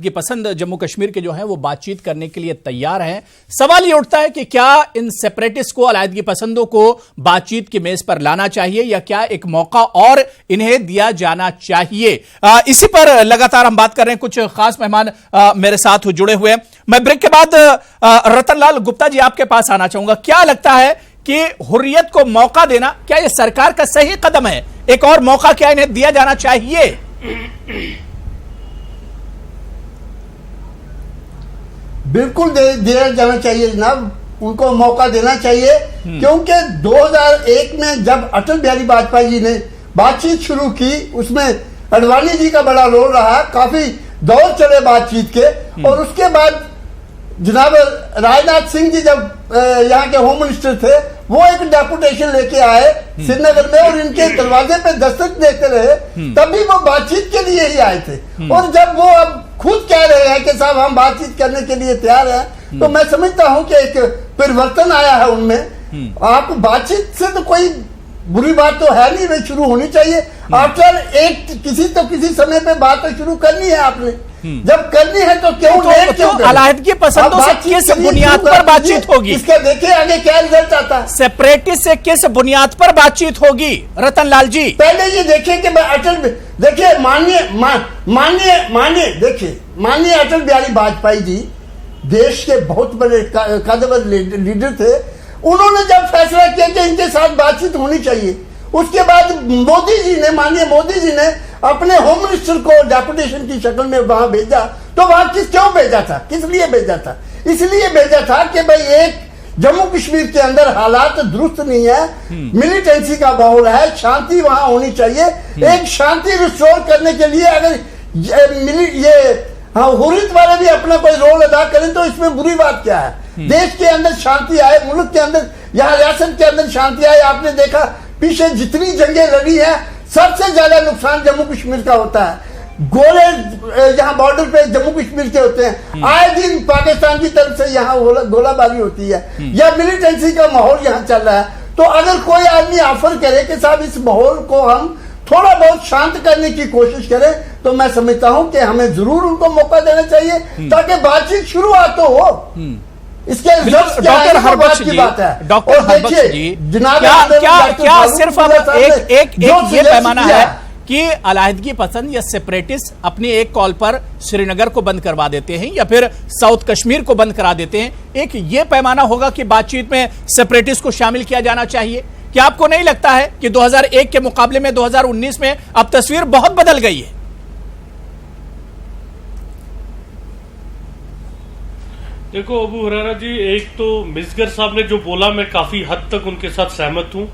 पसंद जम्मू कश्मीर के जो हैं वो बातचीत करने के लिए तैयार हैं। सवाल ये उठता है कि क्या इन सेपरेटिस्ट को, अलाहिदगी पसंदों को बातचीत की मेज पर लाना चाहिए या क्या एक मौका और इन्हें दिया जाना चाहिए। इसी पर लगातार हम बात कर रहे हैं। कुछ खास मेहमान मेरे साथ जुड़े हुए हैं। मैं ब्रेक के बाद रतनलाल गुप्ता जी आपके पास आना चाहूंगा। क्या लगता है कि हुर्रियत को मौका देना क्या यह सरकार का सही कदम है? एक और मौका क्या इन्हें दिया जाना चाहिए? बिल्कुल दिया जाना चाहिए जनाब, उनको मौका देना चाहिए। क्योंकि 2001 में जब अटल बिहारी वाजपेयी जी ने बातचीत शुरू की, उसमें अडवाणी जी का बड़ा रोल रहा। काफी दौर चले बातचीत के। और उसके बाद जनाब राजनाथ सिंह जी जब यहाँ के होम मिनिस्टर थे, वो एक डेपुटेशन लेके आए श्रीनगर में और इनके दरवाजे पे दस्तक देते रहे। तभी वो बातचीत के लिए ही आए थे। और जब वो अब खुद कह रहे हैं कि साहब हम बातचीत करने के लिए तैयार हैं, तो मैं समझता हूं कि एक परिवर्तन आया है उनमें। आप बातचीत से तो कोई बुरी बात तो है नहीं, वे शुरू होनी चाहिए। आफ्टर एक किसी समय पे बात तो शुरू करनी है आपने। जब करनी है तो क्यों लेट क्यों? अलाहिदगी पसंदों से किस बुनियाद पर बातचीत होगी? इसका देखिए आगे क्या रिजल्ट आता है। सेपरेटिस्ट से किस बुनियाद पर बातचीत होगी रतनलाल जी? पहले ये देखिए कि देखिए माननीय अटल बिहारी वाजपेयी जी देश के बहुत बड़े कदवर लीडर थे। उन्होंने जब फैसला किया कि इनके साथ बातचीत होनी चाहिए, उसके बाद माननीय मोदी जी ने अपने होम मिनिस्टर को डेपुटेशन की शक्ल में वहां भेजा। तो वहां क्यों भेजा था? किस लिए भेजा था? इसलिए भेजा था कि भाई एक जम्मू कश्मीर के अंदर हालात दुरुस्त नहीं है, मिलिटेंसी का माहौल है, शांति वहां होनी चाहिए। एक शांति रिस्टोर करने के लिए अगर हुर्रियत वाले भी अपना कोई रोल अदा करें तो इसमें बुरी बात क्या है? देश के अंदर शांति आए, मुल्क के अंदर, यहाँ रियासत के अंदर शांति आए। आपने देखा पीछे जितनी जंगें लड़ी है, सबसे ज्यादा नुकसान जम्मू कश्मीर का होता है। गोले यहाँ बॉर्डर पे जम्मू कश्मीर के होते हैं, आए दिन पाकिस्तान की तरफ से यहाँ गोलाबारी होती है, या मिलिटेंसी का माहौल यहाँ चल रहा है। तो अगर कोई आदमी ऑफर करे कि साहब इस माहौल को हम थोड़ा बहुत शांत करने की कोशिश करें, तो मैं समझता हूं कि हमें जरूर उनको मौका देना चाहिए ताकि बातचीत शुरुआत तो हो। इसके डॉक्टर हरबख्श जी, डॉक्टर हरबख्श जी, क्या सिर्फ अब एक ये पैमाना है कि अलाहिदगी पसंद या सेपरेटिस्ट अपनी एक कॉल पर श्रीनगर को बंद करवा देते हैं या फिर साउथ कश्मीर को बंद करा देते हैं? एक ये पैमाना होगा कि बातचीत में सेपरेटिस्ट को शामिल किया जाना चाहिए? क्या आपको नहीं लगता है कि 2001 के मुकाबले में 2019 में अब तस्वीर बहुत बदल गई है? देखो अबू हुरैरा जी, एक तो मिसगर साहब ने जो बोला मैं काफी हद तक उनके साथ सहमत हूं।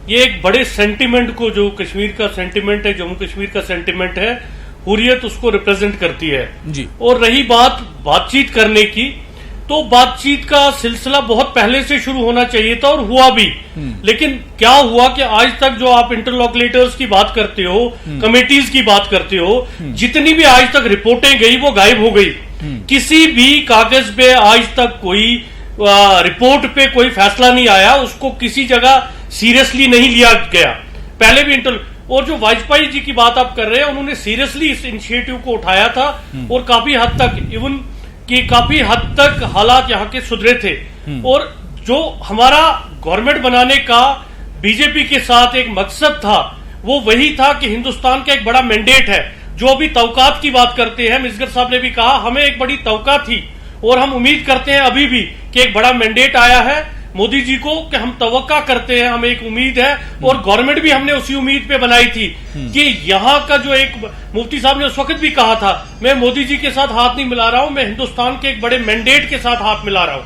ये एक बड़े सेंटिमेंट को, जो कश्मीर का सेंटिमेंट है, जम्मू कश्मीर का सेंटिमेंट है, हुर्रियत उसको रिप्रेजेंट करती है जी। और रही बातचीत करने की, तो बातचीत का सिलसिला बहुत पहले से शुरू होना चाहिए था और हुआ भी। लेकिन क्या हुआ कि आज तक जो आप इंटरलॉकुलेटर्स की बात करते हो, कमेटीज की बात करते हो, जितनी भी आज तक रिपोर्टें गई वो गायब हो गई। किसी भी कागज पे आज तक कोई रिपोर्ट पे कोई फैसला नहीं आया, उसको किसी जगह सीरियसली नहीं लिया गया। पहले भी और जो वाजपेयी जी की बात आप कर रहे हैं, उन्होंने सीरियसली इस इनिशिएटिव को उठाया था और काफी हद तक इवन कि काफी हद तक हालात यहाँ के सुधरे थे। और जो हमारा गवर्नमेंट बनाने का बीजेपी के साथ एक मकसद था, वो वही था कि हिंदुस्तान का एक बड़ा मैंडेट है। जो अभी तवकात की बात करते हैं, मिसगर साहब ने भी कहा हमें एक बड़ी तवका थी और हम उम्मीद करते हैं अभी भी कि एक बड़ा मैंडेट आया है मोदी जी को, कि हम तवक्का करते हैं, हमें एक उम्मीद है। और गवर्नमेंट भी हमने उसी उम्मीद पे बनाई थी कि यहाँ का जो एक मुफ्ती साहब ने उस वक्त भी कहा था, मैं मोदी जी के साथ हाथ नहीं मिला रहा हूं, मैं हिंदुस्तान के एक बड़े मैंडेट के साथ हाथ मिला रहा हूं।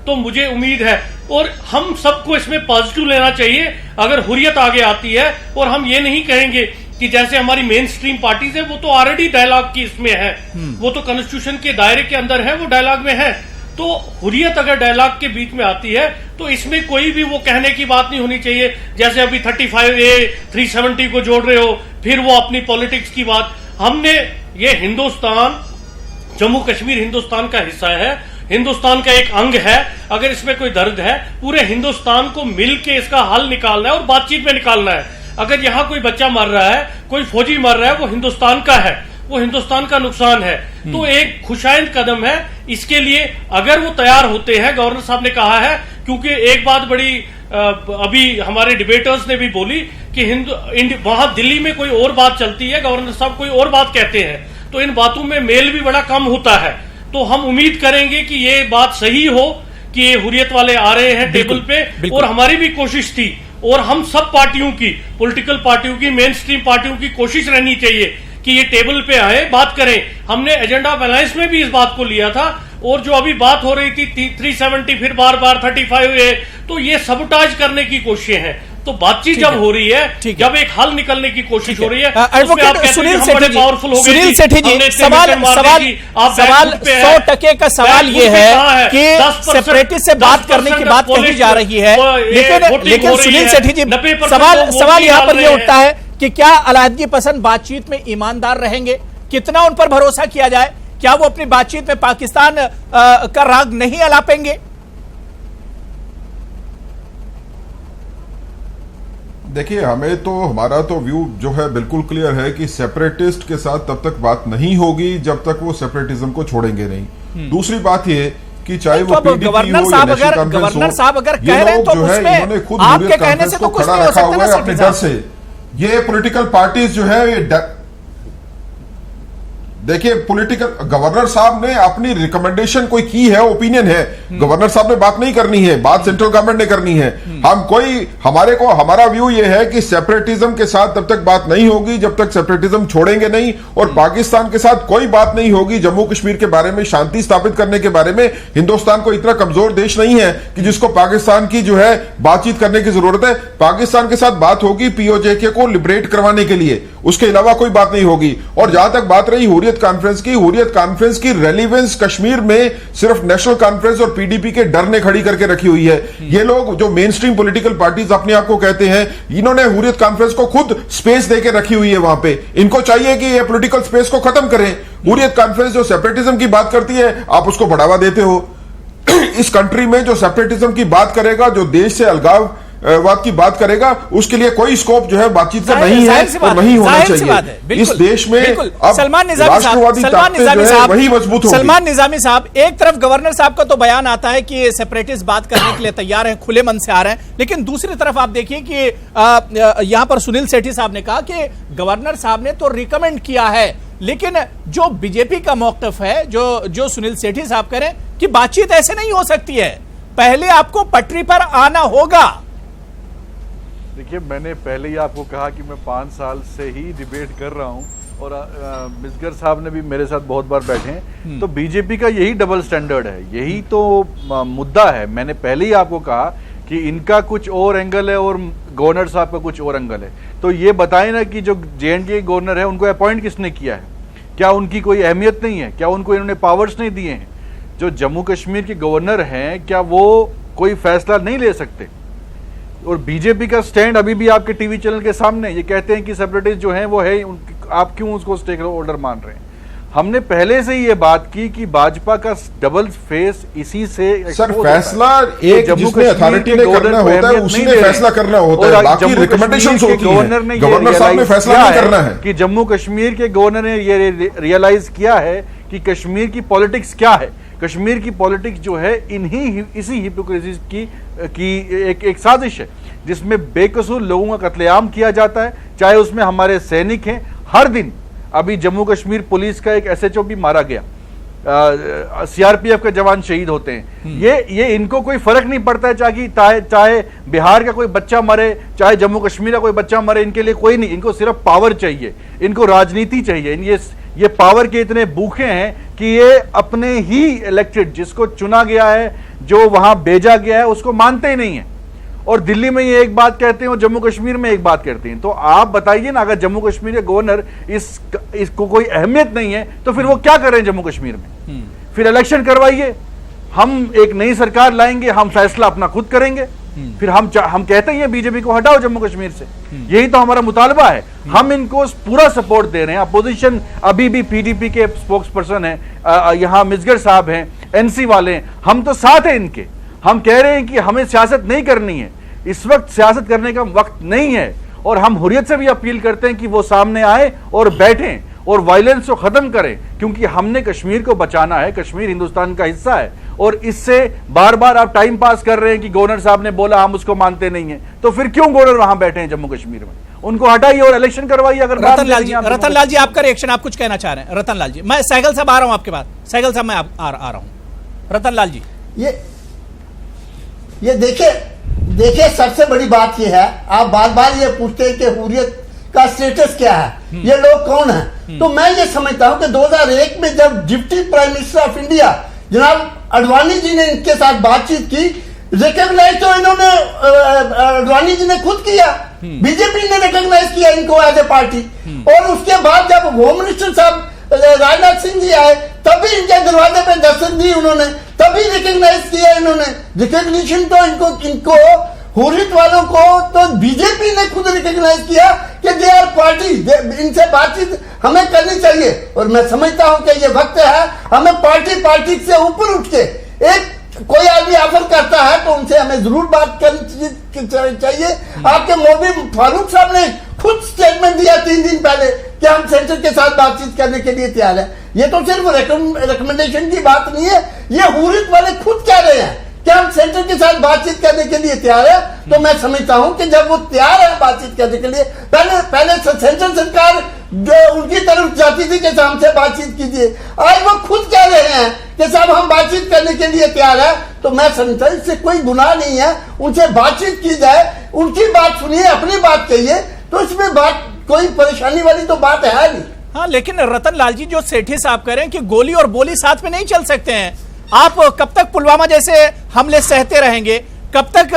तो मुझे उम्मीद है और हम सबको इसमें पॉजिटिव लेना चाहिए अगर हुर्रियत आगे आती है। और हम ये नहीं कहेंगे कि जैसे हमारी मेन स्ट्रीम पार्टीज है वो तो ऑलरेडी डायलॉग की इसमें है, वो तो कॉन्स्टिट्यूशन के दायरे के अंदर है, वो डायलॉग में है। तो हुर्रियत अगर डायलॉग के बीच में आती है तो इसमें कोई भी वो कहने की बात नहीं होनी चाहिए जैसे अभी 35A 370 को जोड़ रहे हो, फिर वो अपनी पॉलिटिक्स की बात। हमने ये हिंदुस्तान, जम्मू कश्मीर हिंदुस्तान का हिस्सा है, हिंदुस्तान का एक अंग है। अगर इसमें कोई दर्द है, पूरे हिंदुस्तान को मिलके इसका हल निकालना है और बातचीत में निकालना है। अगर यहां कोई बच्चा मर रहा है, कोई फौजी मर रहा है, वो हिंदुस्तान का है, वो हिंदुस्तान का नुकसान है। तो एक खुशाइंद कदम है। इसके लिए अगर वो तैयार होते हैं, गवर्नर साहब ने कहा है, क्योंकि एक बात बड़ी अभी हमारे डिबेटर्स ने भी बोली कि वहां दिल्ली में कोई और बात चलती है, गवर्नर साहब कोई और बात कहते हैं, तो इन बातों में मेल भी बड़ा कम होता है। तो हम उम्मीद करेंगे कि ये बात सही हो कि ये हुर्रियत वाले आ रहे हैं टेबल पे, और हमारी भी कोशिश थी, और हम सब पार्टियों की, पॉलिटिकल पार्टियों की, मेन स्ट्रीम पार्टियों की कोशिश रहनी चाहिए कि ये टेबल पे आए, बात करें। हमने एजेंडा ऑफ अलायंस में भी इस बात को लिया था, और जो अभी बात हो रही थी 370 फिर बार 35 है, तो ये सबटाज करने की कोशिशें हैं। तो बातचीत जब हो रही है, जब एक हल निकलने की कोशिश हो रही है, एडवोकेट सुनील सेठी जी, सुनील सेठी जी, सवाल 100% का सवाल ये है कि सेपरेटिस्ट से बात करने की बात कही जा रही है, लेकिन सुनील सेठी जी, सवाल यहाँ पर ये उठता है कि क्या अलहदगी पसंद बातचीत में ईमानदार रहेंगे? कितना उन पर भरोसा किया जाए? क्या वो अपनी बातचीत में पाकिस्तान का राग नहीं अलापेंगे? देखिए, हमें तो हमारा तो व्यू जो है बिल्कुल क्लियर है कि सेपरेटिस्ट के साथ तब तक बात नहीं होगी जब तक वो सेपरेटिज्म को छोड़ेंगे नहीं। दूसरी बात ये कि चाहे वो पीडीपी हो या नेशनल कॉन्फ्रेंस हो, गवर्नर साहब अगर कह रहे हैं तो इन्होंने खुद आपके कहने से तो कुछ नहीं हो रखा हुआ है सकता अपने डर से। ये पॉलिटिकल पार्टीज जो है, ये देखिए, पॉलिटिकल गवर्नर साहब ने अपनी रिकमेंडेशन कोई की है, ओपिनियन है, गवर्नर साहब ने बात नहीं करनी है, बात सेंट्रल गवर्नमेंट ने करनी है। हमारा व्यू ये है कि सेपरेटिज्म के साथ तब तक बात नहीं होगी जब तक सेपरेटिज्म छोड़ेंगे नहीं, और पाकिस्तान के साथ कोई बात नहीं होगी जम्मू कश्मीर के बारे में, शांति स्थापित करने के बारे में। हिंदुस्तान को इतना कमजोर देश नहीं है कि जिसको पाकिस्तान की जो है बातचीत करने की जरूरत है। पाकिस्तान के साथ बात होगी पीओजेके को लिबरेट करवाने के लिए, उसके अलावा कोई बात नहीं होगी। और जहां तक बात रही हुर्रियत कॉन्फ्रेंस की रेलिवेंस कश्मीर में सिर्फ नेशनल कॉन्फ्रेंस और पीडीपी के डर ने खड़ी करके रखी हुई है। ये लोग जो मेन स्ट्रीम पॉलिटिकल पार्टीज अपने आप को कहते हैं, इन्होंने हुर्रियत कॉन्फ्रेंस को खुद स्पेस देके रखी हुई है वहां पे। इनको चाहिए कि ये पॉलिटिकल स्पेस को खत्म करें। हुर्रियत कॉन्फ्रेंस जो सेपरेटिज्म की बात करती है, आप उसको बढ़ावा देते हो। इस कंट्री में जो सेपरेटिज्म की बात करेगा, जो देश से अलगाव वाद की बात करेगा, उसके लिए कोई स्कोप जो है बातचीत का नहीं है और नहीं होना चाहिए। इस देश में अब सलमान निजामी साहब, वही मजबूत होगी। सलमान निजामी साहब, एक तरफ गवर्नर साहब का तो बयान आता है कि सेपरेटिस्ट बात करने के लिए तैयार हैं, खुले मन से आ रहे हैं, लेकिन दूसरी तरफ आप देखिए कि यहां पर सुनील सेठी साहब ने कहा कि गवर्नर साहब ने तो रिकमेंड किया है, लेकिन जो बीजेपी का मौक़िफ़ है, जो सुनील सेठी साहब कह रहे हैं कि बातचीत ऐसे नहीं हो सकती है, पहले आपको पटरी पर आना होगा। देखिए, मैंने पहले ही आपको कहा कि मैं 5 साल से ही डिबेट कर रहा हूं, और मिसगर साहब ने भी मेरे साथ बहुत बार बैठे हैं। तो बीजेपी का यही डबल स्टैंडर्ड है, यही तो मुद्दा है। मैंने पहले ही आपको कहा कि इनका कुछ और एंगल है और गवर्नर साहब का कुछ और एंगल है। तो ये बताएं ना कि जो जे.एंड.के गवर्नर है, उनको अपॉइंट किसने किया है? क्या उनकी कोई अहमियत नहीं है? क्या उनको इन्होंने पावर्स नहीं दिए हैं? जो जम्मू कश्मीर के गवर्नर हैं, क्या वो कोई फैसला नहीं ले सकते? और बीजेपी का स्टैंड अभी भी आपके टीवी चैनल के सामने, ये कहते हैं कि सेपरेटिस्ट जो हैं वो है, आप क्यों उसको स्टेक होल्डर मान रहे हैं? हमने पहले से ही ये बात की कि भाजपा का डबल फेस इसी से सर, फैसला एक जिसने अथॉरिटी ने करना होता है उसी ने फैसला करना होता है, बाकी रिकमेंडेशंस होती हैं। गवर्नर साहब ने फैसला नहीं करना है। कि जम्मू कश्मीर के गवर्नर ने ये रियलाइज किया है कि कश्मीर की पॉलिटिक्स क्या है। कश्मीर की पॉलिटिक्स जो है इसी हिपोक्रेसी की एक साजिश है, जिसमें बेकसूर लोगों का कत्लेआम किया जाता है, चाहे उसमें हमारे सैनिक हैं। हर दिन अभी जम्मू कश्मीर पुलिस का एक एसएचओ भी मारा गया, सीआरपीएफ के जवान शहीद होते हैं। ये इनको कोई फर्क नहीं पड़ता है, चाहे बिहार का कोई बच्चा मरे, चाहे जम्मू कश्मीर का कोई बच्चा मरे, इनके लिए कोई नहीं। इनको सिर्फ पावर चाहिए, इनको राजनीति चाहिए। ये पावर के इतने भूखे हैं कि ये अपने ही इलेक्टेड, जिसको चुना गया है, जो वहां भेजा गया है, उसको मानते ही नहीं है। और दिल्ली में ये एक बात कहते हैं और जम्मू कश्मीर में एक बात कहते हैं। तो आप बताइए ना, अगर जम्मू कश्मीर के गवर्नर इसको कोई अहमियत नहीं है, तो फिर वो क्या कर रहे हैं जम्मू कश्मीर में? फिर इलेक्शन करवाइए, हम एक नई सरकार लाएंगे, हम फैसला अपना खुद करेंगे। फिर हम कहते हैं बीजेपी को हटाओ जम्मू कश्मीर से, यही तो हमारा मुतालबा है। हम इनको पूरा सपोर्ट दे रहे हैं। अपोजिशन अभी भी पीडीपी के स्पोक्स पर्सन है, यहाँ मिसगर साहब हैं, एनसी वाले हैं, हम तो साथ हैं इनके। हम कह रहे हैं कि हमें सियासत नहीं करनी है, इस वक्त सियासत करने का वक्त नहीं है। और हम हुर्रियत से भी अपील करते हैं कि वो सामने आए और बैठें और वायलेंस को खत्म करें, क्योंकि हमने कश्मीर को बचाना है। कश्मीर हिंदुस्तान का हिस्सा है और इससे बार बार आप टाइम पास कर रहे हैं कि गवर्नर साहब ने बोला हम उसको मानते नहीं है, तो फिर क्यों गवर्नर वहां बैठे हैं जम्मू कश्मीर में? उनको हटाइए और इलेक्शन करवाइए। अगर रतन लाल जी आपका रिएक्शन, आप कुछ कहना चाह रहे हैं? रतन लाल जी, मैं सहगल साहब आ रहा हूं आपके पास। सहगल साहब मैं आ रहा हूं। रतन लाल जी, ये देखिए सबसे बड़ी बात ये है, आप बार बार ये पूछते हैं कि हुर्रियत का स्टेटस क्या है, ये लोग कौन है। तो मैं ये समझता हूं कि 2001 में जब deputy prime minister of India जनाब अडवाणी जी ने इनके साथ बातचीत की, रिकॉग्नाइज तो इन्होंने अडवाणी जी ने खुद किया, बीजेपी ने रिकॉग्नाइज किया इनको एज ए पार्टी। और उसके बाद जब होम मिनिस्टर साहब राजनाथ सिंह जी आए, तभी इनके दरवाजे पे दस्तक दी उन्होंने, तभी रिकॉग्नाइज किया इन्होंने। रिकॉग्निशन तो इनको हुर्रियत वालों को तो बीजेपी ने खुद रिकॉग्नाइज किया कि दे आर पार्टी, इनसे बातचीत हमें करनी चाहिए। और मैं समझता हूं कि ये वक्त है हमें पार्टी से ऊपर उठ के, एक कोई आदमी ऑफर करता है तो उनसे हमें जरूर बात करनी चाहिए। आपके मौलवी फारूक साहब ने खुद स्टेटमेंट दिया 3 दिन पहले कि हम सेंटर के साथ बातचीत करने के लिए तैयार है। ये तो सिर्फ रिकमेंडेशन की बात नहीं है, ये हुर्रियत वाले खुद कह रहे हैं कि हम सेंटर के साथ बातचीत करने के लिए तैयार है। तो मैं समझता हूं कि जब वो तैयार है बातचीत करने के लिए, पहले सेंट्रल सरकार जो उनकी तरफ जाती थी कि हमसे बातचीत कीजिए, आज वो खुद कह रहे हैं कि साहब हम बातचीत करने के लिए तैयार है। तो मैं समझता हूं इससे कोई गुनाह नहीं है, उनसे बातचीत की जाए, उनकी बात सुनिए, अपनी बात कहिए, तो इसमें बात कोई परेशानी वाली तो बात है नहीं। हाँ, लेकिन रतन लाल जी, जो सेठी साहब कह रहे हैं कि गोली और बोली साथ में नहीं चल सकते हैं। आप कब तक पुलवामा जैसे हमले सहते रहेंगे? कब तक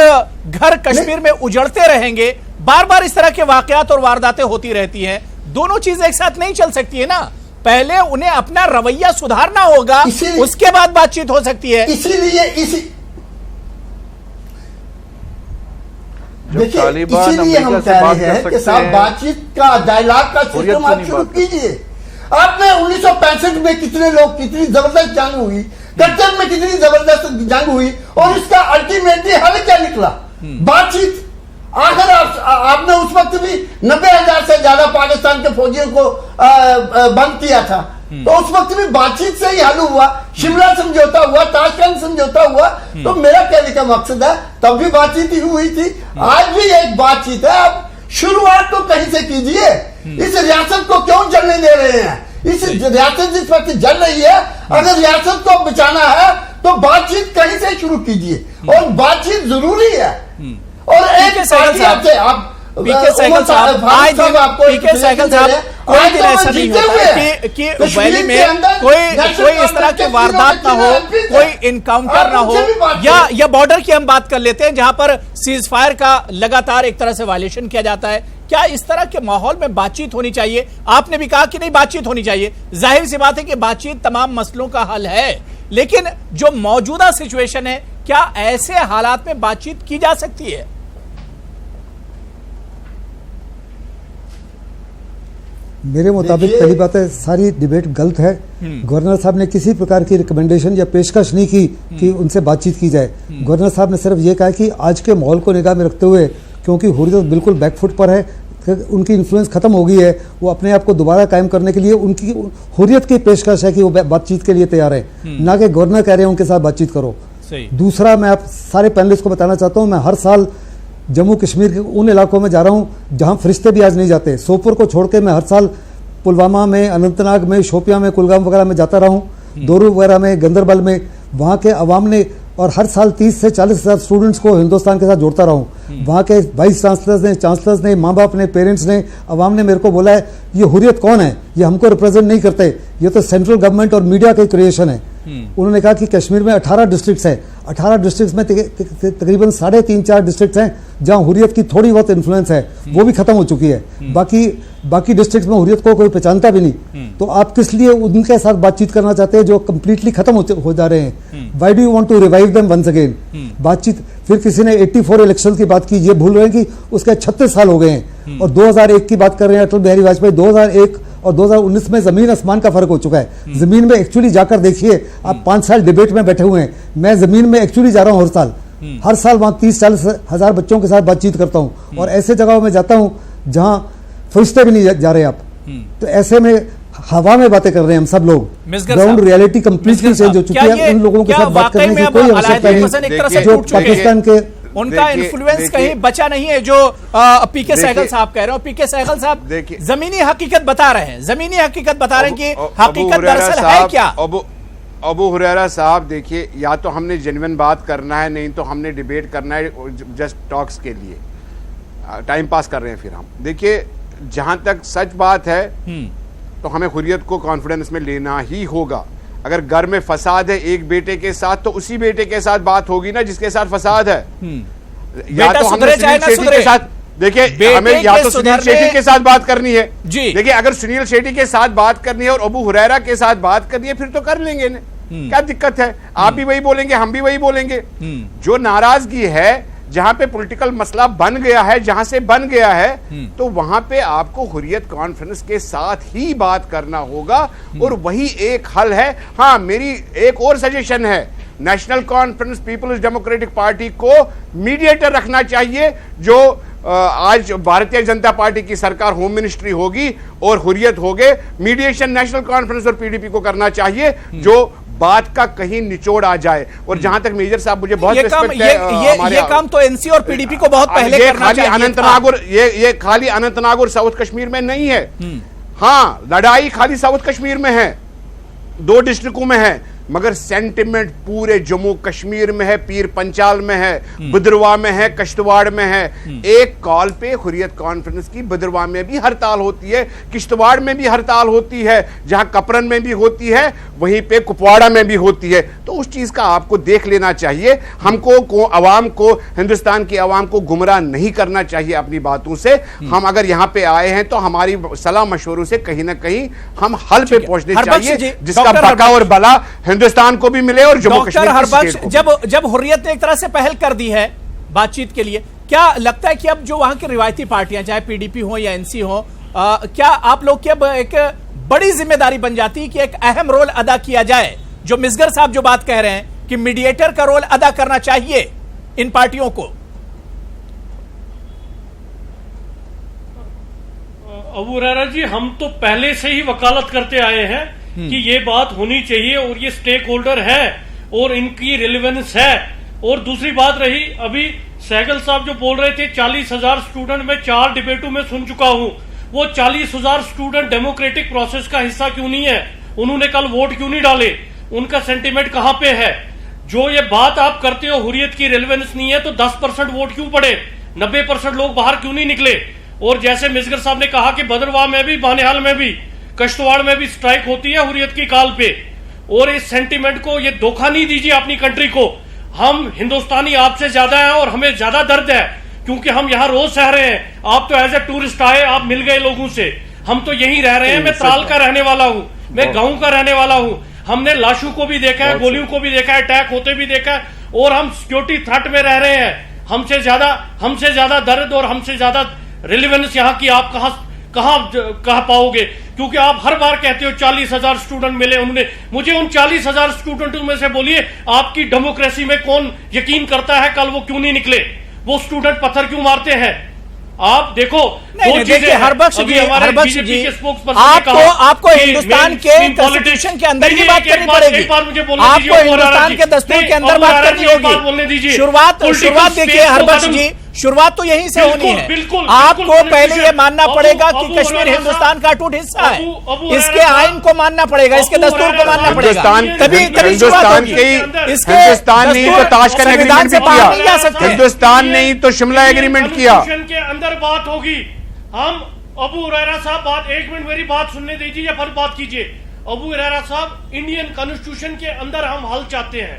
घर कश्मीर में उजड़ते रहेंगे? बार बार इस तरह के वाकयात और वारदातें होती रहती हैं। दोनों चीजें एक साथ नहीं चल सकती है ना। पहले उन्हें अपना रवैया सुधारना होगा, उसके बाद बातचीत हो सकती है। इसीलिए हम कह रहे हैं कि साहब बातचीत का, डायलॉग का सिस्टम आप शुरू कीजिए। आपने 1965 में कितनी जबरदस्त जंग हुई, कट्टर में कितनी जबरदस्त जंग हुई, और इसका अल्टीमेटली हल क्या निकला? बातचीत। आखिर आपने उस वक्त भी 90,000 से ज्यादा पाकिस्तान के फौजियों को बंद किया था, तो उस वक्त भी बातचीत से ही हल हुआ। शिमला समझौता हुआ, ताशकंद समझौता हुआ। तो मेरा कहने का मकसद है तब भी बातचीत ही हुई थी, आज भी एक बातचीत है। आप शुरुआत तो कहीं से कीजिए। इस रियासत को क्यों जलने दे रहे हैं? इस रियासत जिस वक्त जल रही है, अगर रियासत को बचाना है तो बातचीत कहीं से शुरू कीजिए, और बातचीत जरूरी है। और एक पार्टी आपसे आप पीके सहगल साहब कोई दिन ऐसा नहीं होता कि वैली में कोई इस तरह के वारदात ना हो, कोई इनकाउंटर ना हो, या बॉर्डर की हम बात कर लेते हैं जहां पर सीज फायर का लगातार एक तरह से वायलेशन किया जाता है। क्या इस तरह के माहौल में बातचीत होनी चाहिए? आपने भी कहा कि नहीं, बातचीत होनी चाहिए। जाहिर सी बात है कि बातचीत तमाम मसलों का हल है, लेकिन जो मौजूदा सिचुएशन है, क्या ऐसे हालात में बातचीत की जा सकती है? मेरे मुताबिक पहली बात है, सारी डिबेट गलत है। गवर्नर साहब ने किसी प्रकार की रिकमेंडेशन या पेशकश नहीं की कि उनसे बातचीत की जाए। गवर्नर साहब ने सिर्फ ये कहा कि आज के माहौल को निगाह में रखते हुए, क्योंकि हुर्रियत बिल्कुल बैकफुट पर है, उनकी इन्फ्लुएंस खत्म हो गई है, वो अपने आप को दोबारा कायम करने के लिए उनकी हुर्रियत की पेशकश है कि वो बातचीत के लिए तैयार है, ना कि गवर्नर कह रहे हैं उनके साथ बातचीत करो। दूसरा, मैं आप सारे पैनलिस्ट को बताना चाहता हूँ, मैं हर साल जम्मू कश्मीर के उन इलाकों में जा रहा हूं जहां फरिश्ते भी आज नहीं जाते। सोपुर को छोड़ के मैं हर साल पुलवामा में, अनंतनाग में, शोपियां में, कुलगाम वगैरह में जाता रहा हूं, दोरू वगैरह में, गंदरबल में। वहां के अवाम ने, और हर साल 30 से 40 हज़ार स्टूडेंट्स को हिंदुस्तान के साथ जोड़ता रहा हूं। वहां के वाइस चांसलर्स ने, माँ बाप ने, पेरेंट्स ने, अवाम ने मेरे को बोला है ये हुर्रियत कौन है, ये हमको रिप्रेजेंट नहीं करते, ये तो सेंट्रल गवर्नमेंट और मीडिया की क्रिएशन है। उन्होंने कहा कि कश्मीर में 18 डिस्ट्रिक्ट्स हैं, 18 डिस्ट्रिक्ट्स में तकरीबन 3.5-4 डिस्ट्रिक्ट्स हैं जहां हुर्रियत की थोड़ी बहुत इन्फ्लुएंस है, वो भी खत्म हो चुकी है। बाकी डिस्ट्रिक्ट्स में हुर्रियत को कोई पहचानता भी नहीं। तो आप किस लिए उनके साथ बातचीत करना चाहते हैं जो कंप्लीटली खत्म हो जा रहे हैं? Why do you want to revive them once again? बातचीत। फिर किसी ने 84 इलेक्शन की बात की, ये भूल रहे हैं कि उसके 36 साल हो गए हैं। और 2001 की बात कर रहे हैं, अटल बिहारी वाजपेयी 2001 और 2019 में जमीन आसमान का फर्क हो चुका है। जमीन में एक्चुअली जाकर देखिए, आप 5 साल डिबेट में बैठे हुए हैं, मैं जमीन में एक्चुअली जा रहा हूं हर साल वहां 30-40 हजार बच्चों के साथ बातचीत करता हूं और ऐसे जगहों में जाता हूं जहां फरिश्ते भी नहीं जा रहे आप। तो ऐसे में हवा में बातें कर रहे हैं हम सब लोग, ग्राउंड रियलिटी कंप्लीटली चेंज हो चुकी है। उन लोगों के साथ बात करने की कोई आवश्यकता नहीं जो पाकिस्तान के उनका इन्फ्लुएंस कहीं बचा नहीं है, जो पीके सहगल साहब कह रहे हो। पीके सहगल साहब जमीनी हकीकत बता रहे हैं, जमीनी हकीकत बता रहे हैं कि हकीकत दरअसल है क्या। अबू हुरैरा साहब, देखिए, या तो हमने जेन्युइन बात करना है, नहीं तो हमने डिबेट करना है जस्ट टॉक्स के लिए, टाइम पास कर रहे हैं फिर हम। देखिए, जहां तक सच बात है तो हमें हुर्रियत को कॉन्फिडेंस में लेना ही होगा। अगर घर में फसाद है एक बेटे के साथ, तो उसी बेटे के साथ बात होगी ना जिसके साथ फसाद है। या तो हमने सुनील शेट्टी के साथ, देखिए, हमें या तो सुनील शेट्टी के साथ बात करनी है जी। देखिए, अगर सुनील शेट्टी के साथ बात करनी है और अबू हुरैरा के साथ बात करनी है, फिर तो कर लेंगे ना, क्या दिक्कत है। आप भी वही बोलेंगे, हम भी वही बोलेंगे। जो नाराजगी है, जहां पे पॉलिटिकल मसला बन गया है, जहां से बन गया है, तो वहां पे आपको हुर्रियत कॉन्फ्रेंस के साथ ही बात करना होगा और वही एक हल है। हाँ, मेरी एक और सजेशन है, नेशनल कॉन्फ्रेंस पीपल्स डेमोक्रेटिक पार्टी को मीडिएटर रखना चाहिए। जो आज भारतीय जनता पार्टी की सरकार होम मिनिस्ट्री होगी और हुर्रियत हो गए, मीडिएशन नेशनल कॉन्फ्रेंस और पीडीपी को करना चाहिए, जो बात का कहीं निचोड़ आ जाए। और जहां तक मेजर साहब, मुझे बहुत रिस्पेक्ट है, ये काम तो एनसी और पीडीपी को बहुत पहले करना चाहिए। अनंतनाग, ये खाली अनंतनाग और साउथ कश्मीर में नहीं है। हाँ, लड़ाई खाली साउथ कश्मीर में है, 2 डिस्ट्रिक्टों में है, मगर सेंटिमेंट पूरे जम्मू कश्मीर में है, पीर पंचाल में है, भद्रवाह में है, किश्तवाड़ में है। एक कॉल पे हुर्रियत कॉन्फ्रेंस की भद्रवाह में भी हड़ताल होती है, किश्तवाड़ में भी हड़ताल होती है, जहां कपरन में भी होती है, वहीं पे कुपवाड़ा में भी होती है। तो उस चीज का आपको देख लेना चाहिए। हमको अवाम को, हिंदुस्तान की अवाम को गुमराह नहीं करना चाहिए अपनी बातों से। हम अगर यहां पे आए हैं तो हमारी सलाह मशवरों से कहीं ना कहीं हम हल पे पहुंचने चाहिए, जिसका बका और बला हिंदुस्तान को भी मिले और जम्मू कश्मीर हरबख्श, जब हुर्रियत ने एक तरह से पहल कर दी है बातचीत के लिए, क्या लगता है कि अब जो वहां की रिवायती पार्टियां, चाहे पीडीपी हो या एनसी हो, क्या आप लोग की अब एक बड़ी जिम्मेदारी बन जाती है कि एक अहम रोल अदा किया जाए, जो मिसगर साहब जो बात कह रहे हैं कि मीडिएटर का रोल अदा करना चाहिए इन पार्टियों को? अबू हुरैरा जी, हम तो पहले से ही वकालत करते आए हैं कि ये बात होनी चाहिए और ये स्टेक होल्डर है और इनकी रिलेवेंस है। और दूसरी बात रही, अभी सहगल साहब जो बोल रहे थे 40,000 स्टूडेंट में 4 डिबेटों में सुन चुका हूं, वो 40,000 स्टूडेंट डेमोक्रेटिक प्रोसेस का हिस्सा क्यों नहीं है? उन्होंने कल वोट क्यों नहीं डाले? उनका सेंटीमेंट कहां पे है? जो ये बात आप करते हो हुर्रियत की रेलेवेंस नहीं है, तो 10% वोट क्यों पड़े? 90% लोग बाहर क्यों नहीं निकले? और जैसे मिसगर साहब ने कहा कि भद्रवाह में भी, बानिहाल में भी, किश्तवाड़ में भी स्ट्राइक होती है हुर्रियत की कॉल पे। और इस सेंटीमेंट को, ये धोखा नहीं दीजिए अपनी कंट्री को। हम हिंदुस्तानी आपसे ज्यादा हैं और हमें ज्यादा दर्द है, क्योंकि हम यहाँ रोज सह रहे हैं। आप तो एज ए टूरिस्ट आए, आप मिल गए लोगों से, हम तो यहीं रह रहे हैं। मैं त्राल का रहने वाला हूँ, मैं गांव का रहने वाला हूँ। हमने लाशों को भी देखा है, गोलियों को भी देखा है, अटैक होते भी देखा है, और हम सिक्योरिटी थ्रेट में रह रहे हैं। हमसे ज्यादा दर्द और हमसे ज्यादा रिलेवेंस यहाँ की आप कहाँ पाओगे? क्योंकि आप हर बार कहते हो 40,000 स्टूडेंट मिले। उन्होंने मुझे उन 40,000 स्टूडेंटों में से बोलिए, आपकी डेमोक्रेसी में कौन यकीन करता है? कल वो क्यों नहीं निकले? वो स्टूडेंट पत्थर क्यों मारते हैं? आप देखो, देखिए हरबख्श जी, आपको हिंदुस्तान के कॉन्स्टिट्यूशन के अंदर ही बात करनी पड़ेगी। आपको हिंदुस्तान के दस्तूर के अंदर बात करनी होगी। शुरुआत देखिए हरबख्श जी, शुरुआत तो यहीं से होनी है। आपको पहले ये मानना पड़ेगा कि कश्मीर हिंदुस्तान का अटूट हिस्सा है। इसके आइन को मानना पड़ेगा, इसके दस्तूर को मानना पड़ेगा, तभी हिंदुस्तान नहीं तो ताशकंद एग्रीमेंट भी किया, हिंदुस्तान नहीं तो शिमला एग्रीमेंट किया। के अंदर बात होगी। हम अबू हुरैरा साहब, बात 1 मिनट मेरी बात सुनने दीजिए या फिर बात कीजिए। अबू हुरैरा साहब, इंडियन कॉन्स्टिट्यूशन के अंदर हम हल चाहते हैं।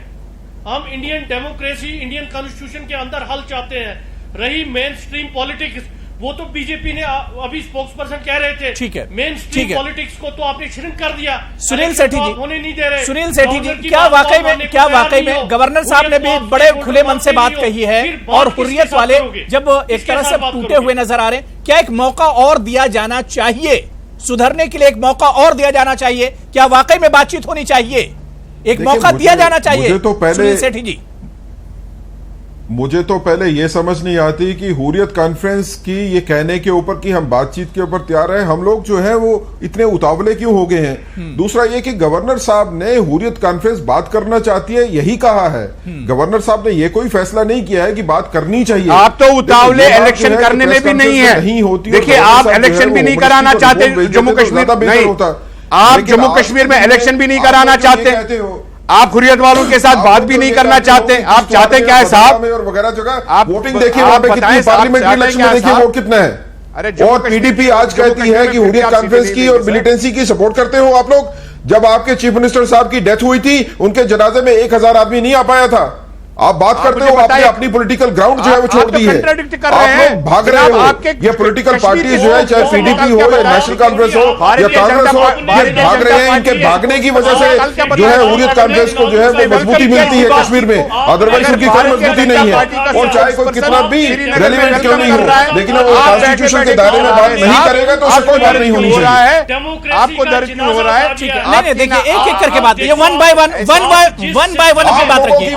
हम इंडियन डेमोक्रेसी, इंडियन कॉन्स्टिट्यूशन के अंदर हल चाहते हैं। रही मेन स्ट्रीम पॉलिटिक्स, वो तो बीजेपी ने अभी स्पोक्सपर्सन कह रहे थे, ठीक है, मेन स्ट्रीम पॉलिटिक्स को तो आपने श्रिंक कर दिया। सुनील सेठी जी, होने नहीं दे रहे। सुनील सेठी जी, क्या वाकई में गवर्नर साहब ने भी बड़े खुले मन से बात कही है और हुर्रियत वाले जब एक तरह से टूटे हुए नजर आ रहे हैं, क्या एक मौका और दिया जाना चाहिए सुधरने के लिए एक मौका और दिया जाना चाहिए? क्या वाकई में बातचीत होनी चाहिए? एक मौका दिया जाना चाहिए? मुझे तो पहले सुनील सेठी जी, मुझे तो पहले यह समझ नहीं आती कि हुर्रियत कॉन्फ्रेंस की ये कहने के ऊपर कि हम बातचीत के ऊपर तैयार हैं, हम लोग जो है वो इतने उतावले क्यों हो गए हैं। दूसरा ये कि गवर्नर साहब ने हुर्रियत कॉन्फ्रेंस बात करना चाहती है यही कहा है। गवर्नर साहब ने ये कोई फैसला नहीं किया है कि बात करनी चाहिए। आप तो उतावले इलेक्शन करने में भी नहीं है। देखिए, आप इलेक्शन भी नहीं कराना चाहते जम्मू कश्मीर, नहीं, आप जम्मू कश्मीर में इलेक्शन भी नहीं कराना चाहते, आप हुर्रियत वालों के साथ बात भी नहीं करना चाहते। आप चाहते क्या है साहब? और वगैरह जगह आप वोटिंग देखिए, वहां पे कितनी पार्लियामेंट्री इलेक्शन में देखिए वोट कितना है। अरे और पीडीपी आज कहती है कि हुर्रियत कॉन्फ्रेंस की और मिलिटेंसी की सपोर्ट करते हो आप लोग। जब आपके चीफ मिनिस्टर साहब की डेथ हुई थी, उनके जनाजे में 1000 आदमी नहीं आ पाया था। आप बात करते हो, आपने अपनी पॉलिटिकल ग्राउंड जो है वो छोड़ दी है, आप लोग भाग रहे हो। ये पॉलिटिकल पार्टी जो है, चाहे पीडीपी हो या नेशनल कॉन्फ्रेंस हो या कांग्रेस हो, ये भाग रहे हैं। इनके भागने की वजह से जो है हुर्रियत कॉन्फ्रेंस को जो है वो मजबूती मिलती है कश्मीर में, अदरवाइज उनकी कोई मजबूती नहीं है। और चाहे कोई कितना भी रेलिवेंट क्यों नहीं हो, लेकिन वो कॉन्स्टिट्यूशन के दायरे में बात नहीं करेगा तो उससे कोई बात नहीं होनी चाहिए। आपको दर्द क्यों हो रहा है? नहीं, देखिए, एक एक करके बात कीजिए, वन बाय वन अपनी बात रखिए।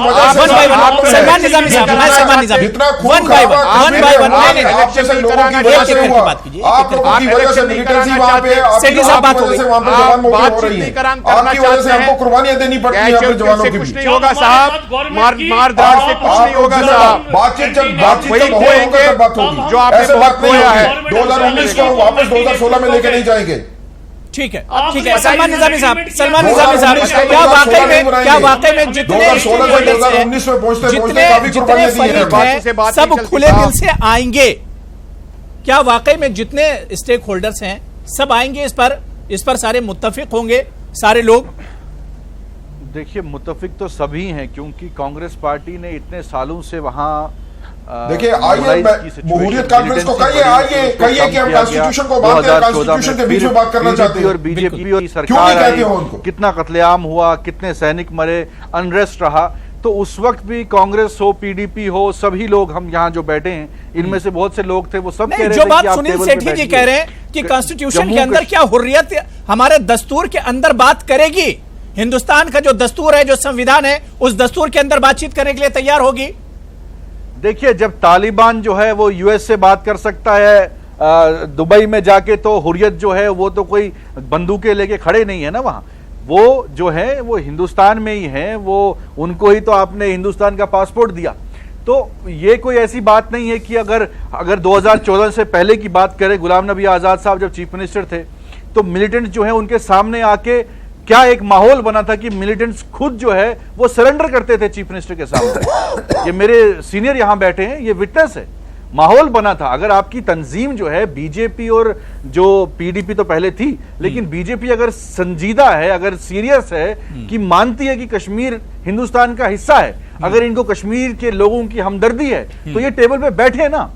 सलमान निजामी साहब, मैं Salman Nizami, one by one आप जैसे लोगों की वजह से हुआ, आप लोगों की वजह से मिलिटेंसी वहां पे, सेठी साहब बात हो गई, वहां पे जवान मौत हो रही है, आपकी वजह से हमको कुर्बानियां देनी पड़ती हैं अपने जवानों की भी। कुछ नहीं होगा साहब, मार-धाड़ से कुछ नहीं होगा साहब। बातचीत का माहौल होगा तब बात होगी, जो आपने ऐसे बात नहीं खोया है। 2019 को वापस 2016 में लेके नहीं जाएंगे। ठीक है, ठीक है। सलमान निजामी साहब, क्या वाकई में जितने 2019 में पहुंचते काफी कुर्बानियां दी हैं, सब खुले दिल से आएंगे? क्या वाकई में जितने स्टेक होल्डर्स हैं सब आएंगे इस पर सारे मुत्तफिक होंगे सारे लोग? देखिए, मुत्तफिक तो सभी हैं, क्योंकि कांग्रेस पार्टी ने इतने सालों से वहां देखिए, आइए हुर्रियत कॉन्फ्रेंस को कहिए कि हम कॉन्स्टिट्यूशन को बात करें, कॉन्स्टिट्यूशन के बीच में बात करना चाहते हैं। और बीजेपी और सरकार आई, कितना कत्लेआम हुआ, कितने सैनिक मरे, अनरेस्ट रहा, तो उस वक्त भी कांग्रेस हो, पीडीपी हो, सभी लोग हम यहाँ जो बैठे हैं, इनमें से बहुत से लोग थे, वो सब कह रहे थे जो बात सुनील सेठी जी कह रहे हैं कि कॉन्स्टिट्यूशन के अंदर क्या हुर्रियत हमारे दस्तूर के अंदर बात करेगी? हिंदुस्तान का जो दस्तूर है, जो संविधान है, उस दस्तूर के अंदर बातचीत करने के लिए तैयार होगी? देखिए, जब तालिबान जो है वो यूएस से बात कर सकता है दुबई में जाके, तो हुर्रियत जो है वो तो कोई बंदूकें लेके खड़े नहीं है ना वहां। वो जो है वो हिंदुस्तान में ही है, वो उनको ही तो आपने हिंदुस्तान का पासपोर्ट दिया। तो ये कोई ऐसी बात नहीं है कि अगर 2014 से पहले की बात करें, गुलाम नबी आजाद साहब जब चीफ मिनिस्टर थे, तो मिलिटेंट जो है उनके सामने आके क्या एक माहौल बना था कि मिलिटेंट्स खुद जो है वो सरेंडर करते थे चीफ मिनिस्टर के सामने। ये मेरे सीनियर यहां बैठे हैं, ये विटनेस है, माहौल बना था। अगर आपकी तंजीम जो है, बीजेपी और जो पीडीपी तो पहले थी, लेकिन बीजेपी अगर संजीदा है, अगर सीरियस है कि मानती है कि कश्मीर हिंदुस्तान का हिस्सा है, अगर इनको कश्मीर के लोगों की हमदर्दी है, तो ये टेबल पे बैठे ना।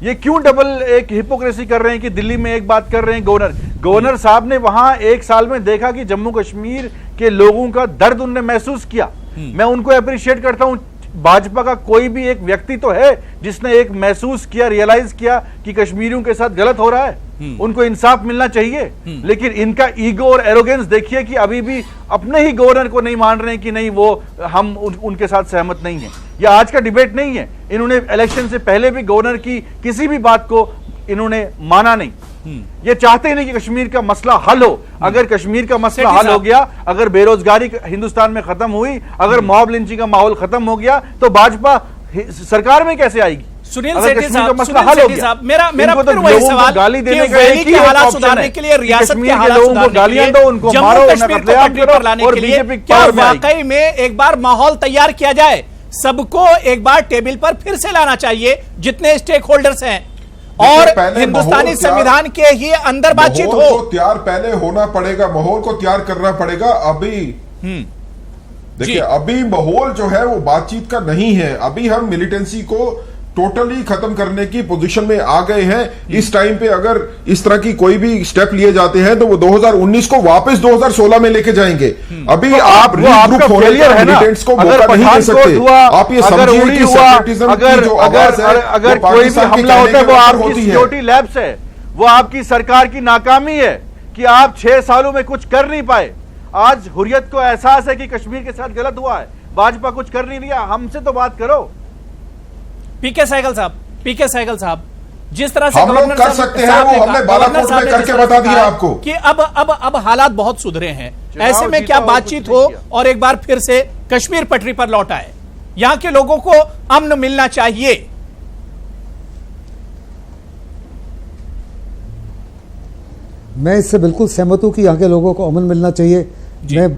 ये क्यों डबल एक हिपोक्रेसी कर रहे हैं कि दिल्ली में एक बात कर रहे हैं गवर्नर साहब ने वहां एक साल में देखा कि जम्मू कश्मीर के लोगों का दर्द उनने महसूस किया। मैं उनको अप्रिशिएट करता हूं। भाजपा का कोई भी एक व्यक्ति तो है जिसने एक महसूस किया, रियलाइज किया कि कश्मीरियों के साथ गलत हो रहा है, उनको इंसाफ मिलना चाहिए। लेकिन इनका ईगो और एरोगेंस देखिए कि अभी भी अपने ही गवर्नर को नहीं मान रहे हैं कि नहीं, वो हम उनके साथ सहमत नहीं है। यह आज का डिबेट नहीं है। इन्होंने इलेक्शन से पहले भी गवर्नर की किसी भी बात को इन्होंने माना नहीं। ये चाहते ही नहीं कि कश्मीर का मसला हल हो। अगर कश्मीर का मसला हल हो गया, अगर बेरोजगारी हिंदुस्तान में खत्म हुई, अगर मॉब लिंचिंग का माहौल खत्म हो गया, तो भाजपा सरकार में कैसे आएगी? सुनील सेठी साहब, मेरा फिर वही सवाल, गाली देने के हालात सुधारने के लिए, रियासत के हालात सुधारने के लिए, जम्मू कश्मीर को पटरी पर लाने के लिए क्या वाकई में एक बार माहौल तैयार किया जाए? सबको एक बार टेबल पर फिर से लाना चाहिए, जितने स्टेक होल्डर्स हैं, और हिंदुस्तानी संविधान के ही अंदर बातचीत हो। तैयार पहले होना पड़ेगा, माहौल को तैयार करना पड़ेगा। अभी देखिए, अभी माहौल जो है वो बातचीत का नहीं है। अभी हम मिलिटेंसी को टोटली खत्म करने की पोजीशन में आ गए हैं। इस टाइम पे अगर इस तरह की कोई भी स्टेप लिए जाते हैं तो वो 2019 को वापस 2016 में लेके जाएंगे। अभी तो आप रीग्रुप होने पर मिलिटेंट्स को मौका नहीं दे सकते। आप ये समझिए कि सेपरेटिज्म की जो आवाज है, अगर कोई भी हमला होता है वो आपकी सिक्योरिटी लैब्स है, वो आपकी सरकार की नाकामी है। कि आप 6 सालों में कुछ कर नहीं पाए। आज हुर्रियत को एहसास है कि कश्मीर के साथ गलत हुआ है, भाजपा कुछ कर नहीं दिया, हमसे तो बात करो। पीके सहगल साहब, जिस तरह से हम लोग कर सकते हैं वो हमने बालाकोट में करके बता दिया आपको कि अब हालात बहुत सुधरे हैं, ऐसे में क्या बातचीत हो और एक बार फिर से कश्मीर पटरी पर लौट आए? यहां के लोगों को अमन मिलना चाहिए। मैं इससे बिल्कुल सहमत हूं कि यहाँ के लोगों को अमन मिलना चाहिए। मैं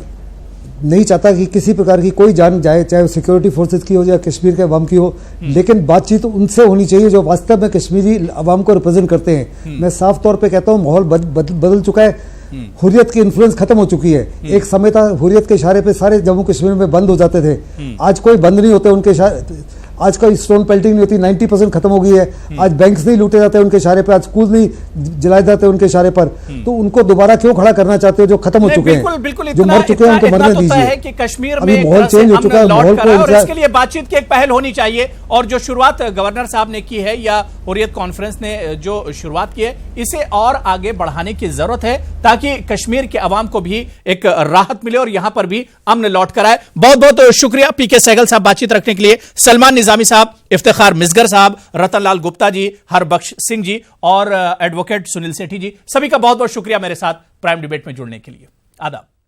नहीं चाहता कि किसी प्रकार की कोई जान जाए, चाहे वो सिक्योरिटी फोर्सेस की हो या कश्मीर के अवाम की हो, लेकिन बातचीत उनसे होनी चाहिए जो वास्तव में कश्मीरी अवाम को रिप्रेजेंट करते हैं। मैं साफ तौर पे कहता हूँ माहौल बदल चुका है, हुर्रियत की इन्फ्लुएंस खत्म हो चुकी है। एक समय था हुर्रियत के इशारे पे सारे जम्मू कश्मीर में बंद हो जाते थे, आज कोई बंद नहीं होते उनके इशारे, आज कोई स्टोन पेल्टिंग नहीं होती, 90% खत्म हो गई है। आज बैंक्स नहीं लूटे जाते उनके इशारे पर, आज स्कूल नहीं जलाए जाते उनके इशारे पर। तो उनको दोबारा क्यों खड़ा करना चाहते हो जो खत्म हो चुके हैं, जो मर चुके हैं उनको मरने दीजिए। कि कश्मीर अभी में माहौल चेंज हो चुका है, माहौल और इसके लिए बातचीत की एक पहल होनी चाहिए। और जो शुरुआत गवर्नर साहब ने की है या हुर्रियत कॉन्फ्रेंस ने जो शुरुआत की है, इसे और आगे बढ़ाने की जरूरत है ताकि कश्मीर के अवाम को भी एक राहत मिले और यहां पर भी अमन लौट कर आए। बहुत बहुत शुक्रिया पीके सहगल साहब बातचीत रखने के लिए, सलमान निजामी साहब, इफ्तिखार मिसगर साहब, रतन लाल गुप्ता जी, हरबख्श सिंह जी और एडवोकेट सुनील सेठी जी, सभी का बहुत बहुत शुक्रिया मेरे साथ प्राइम डिबेट में जुड़ने के लिए। आदाब।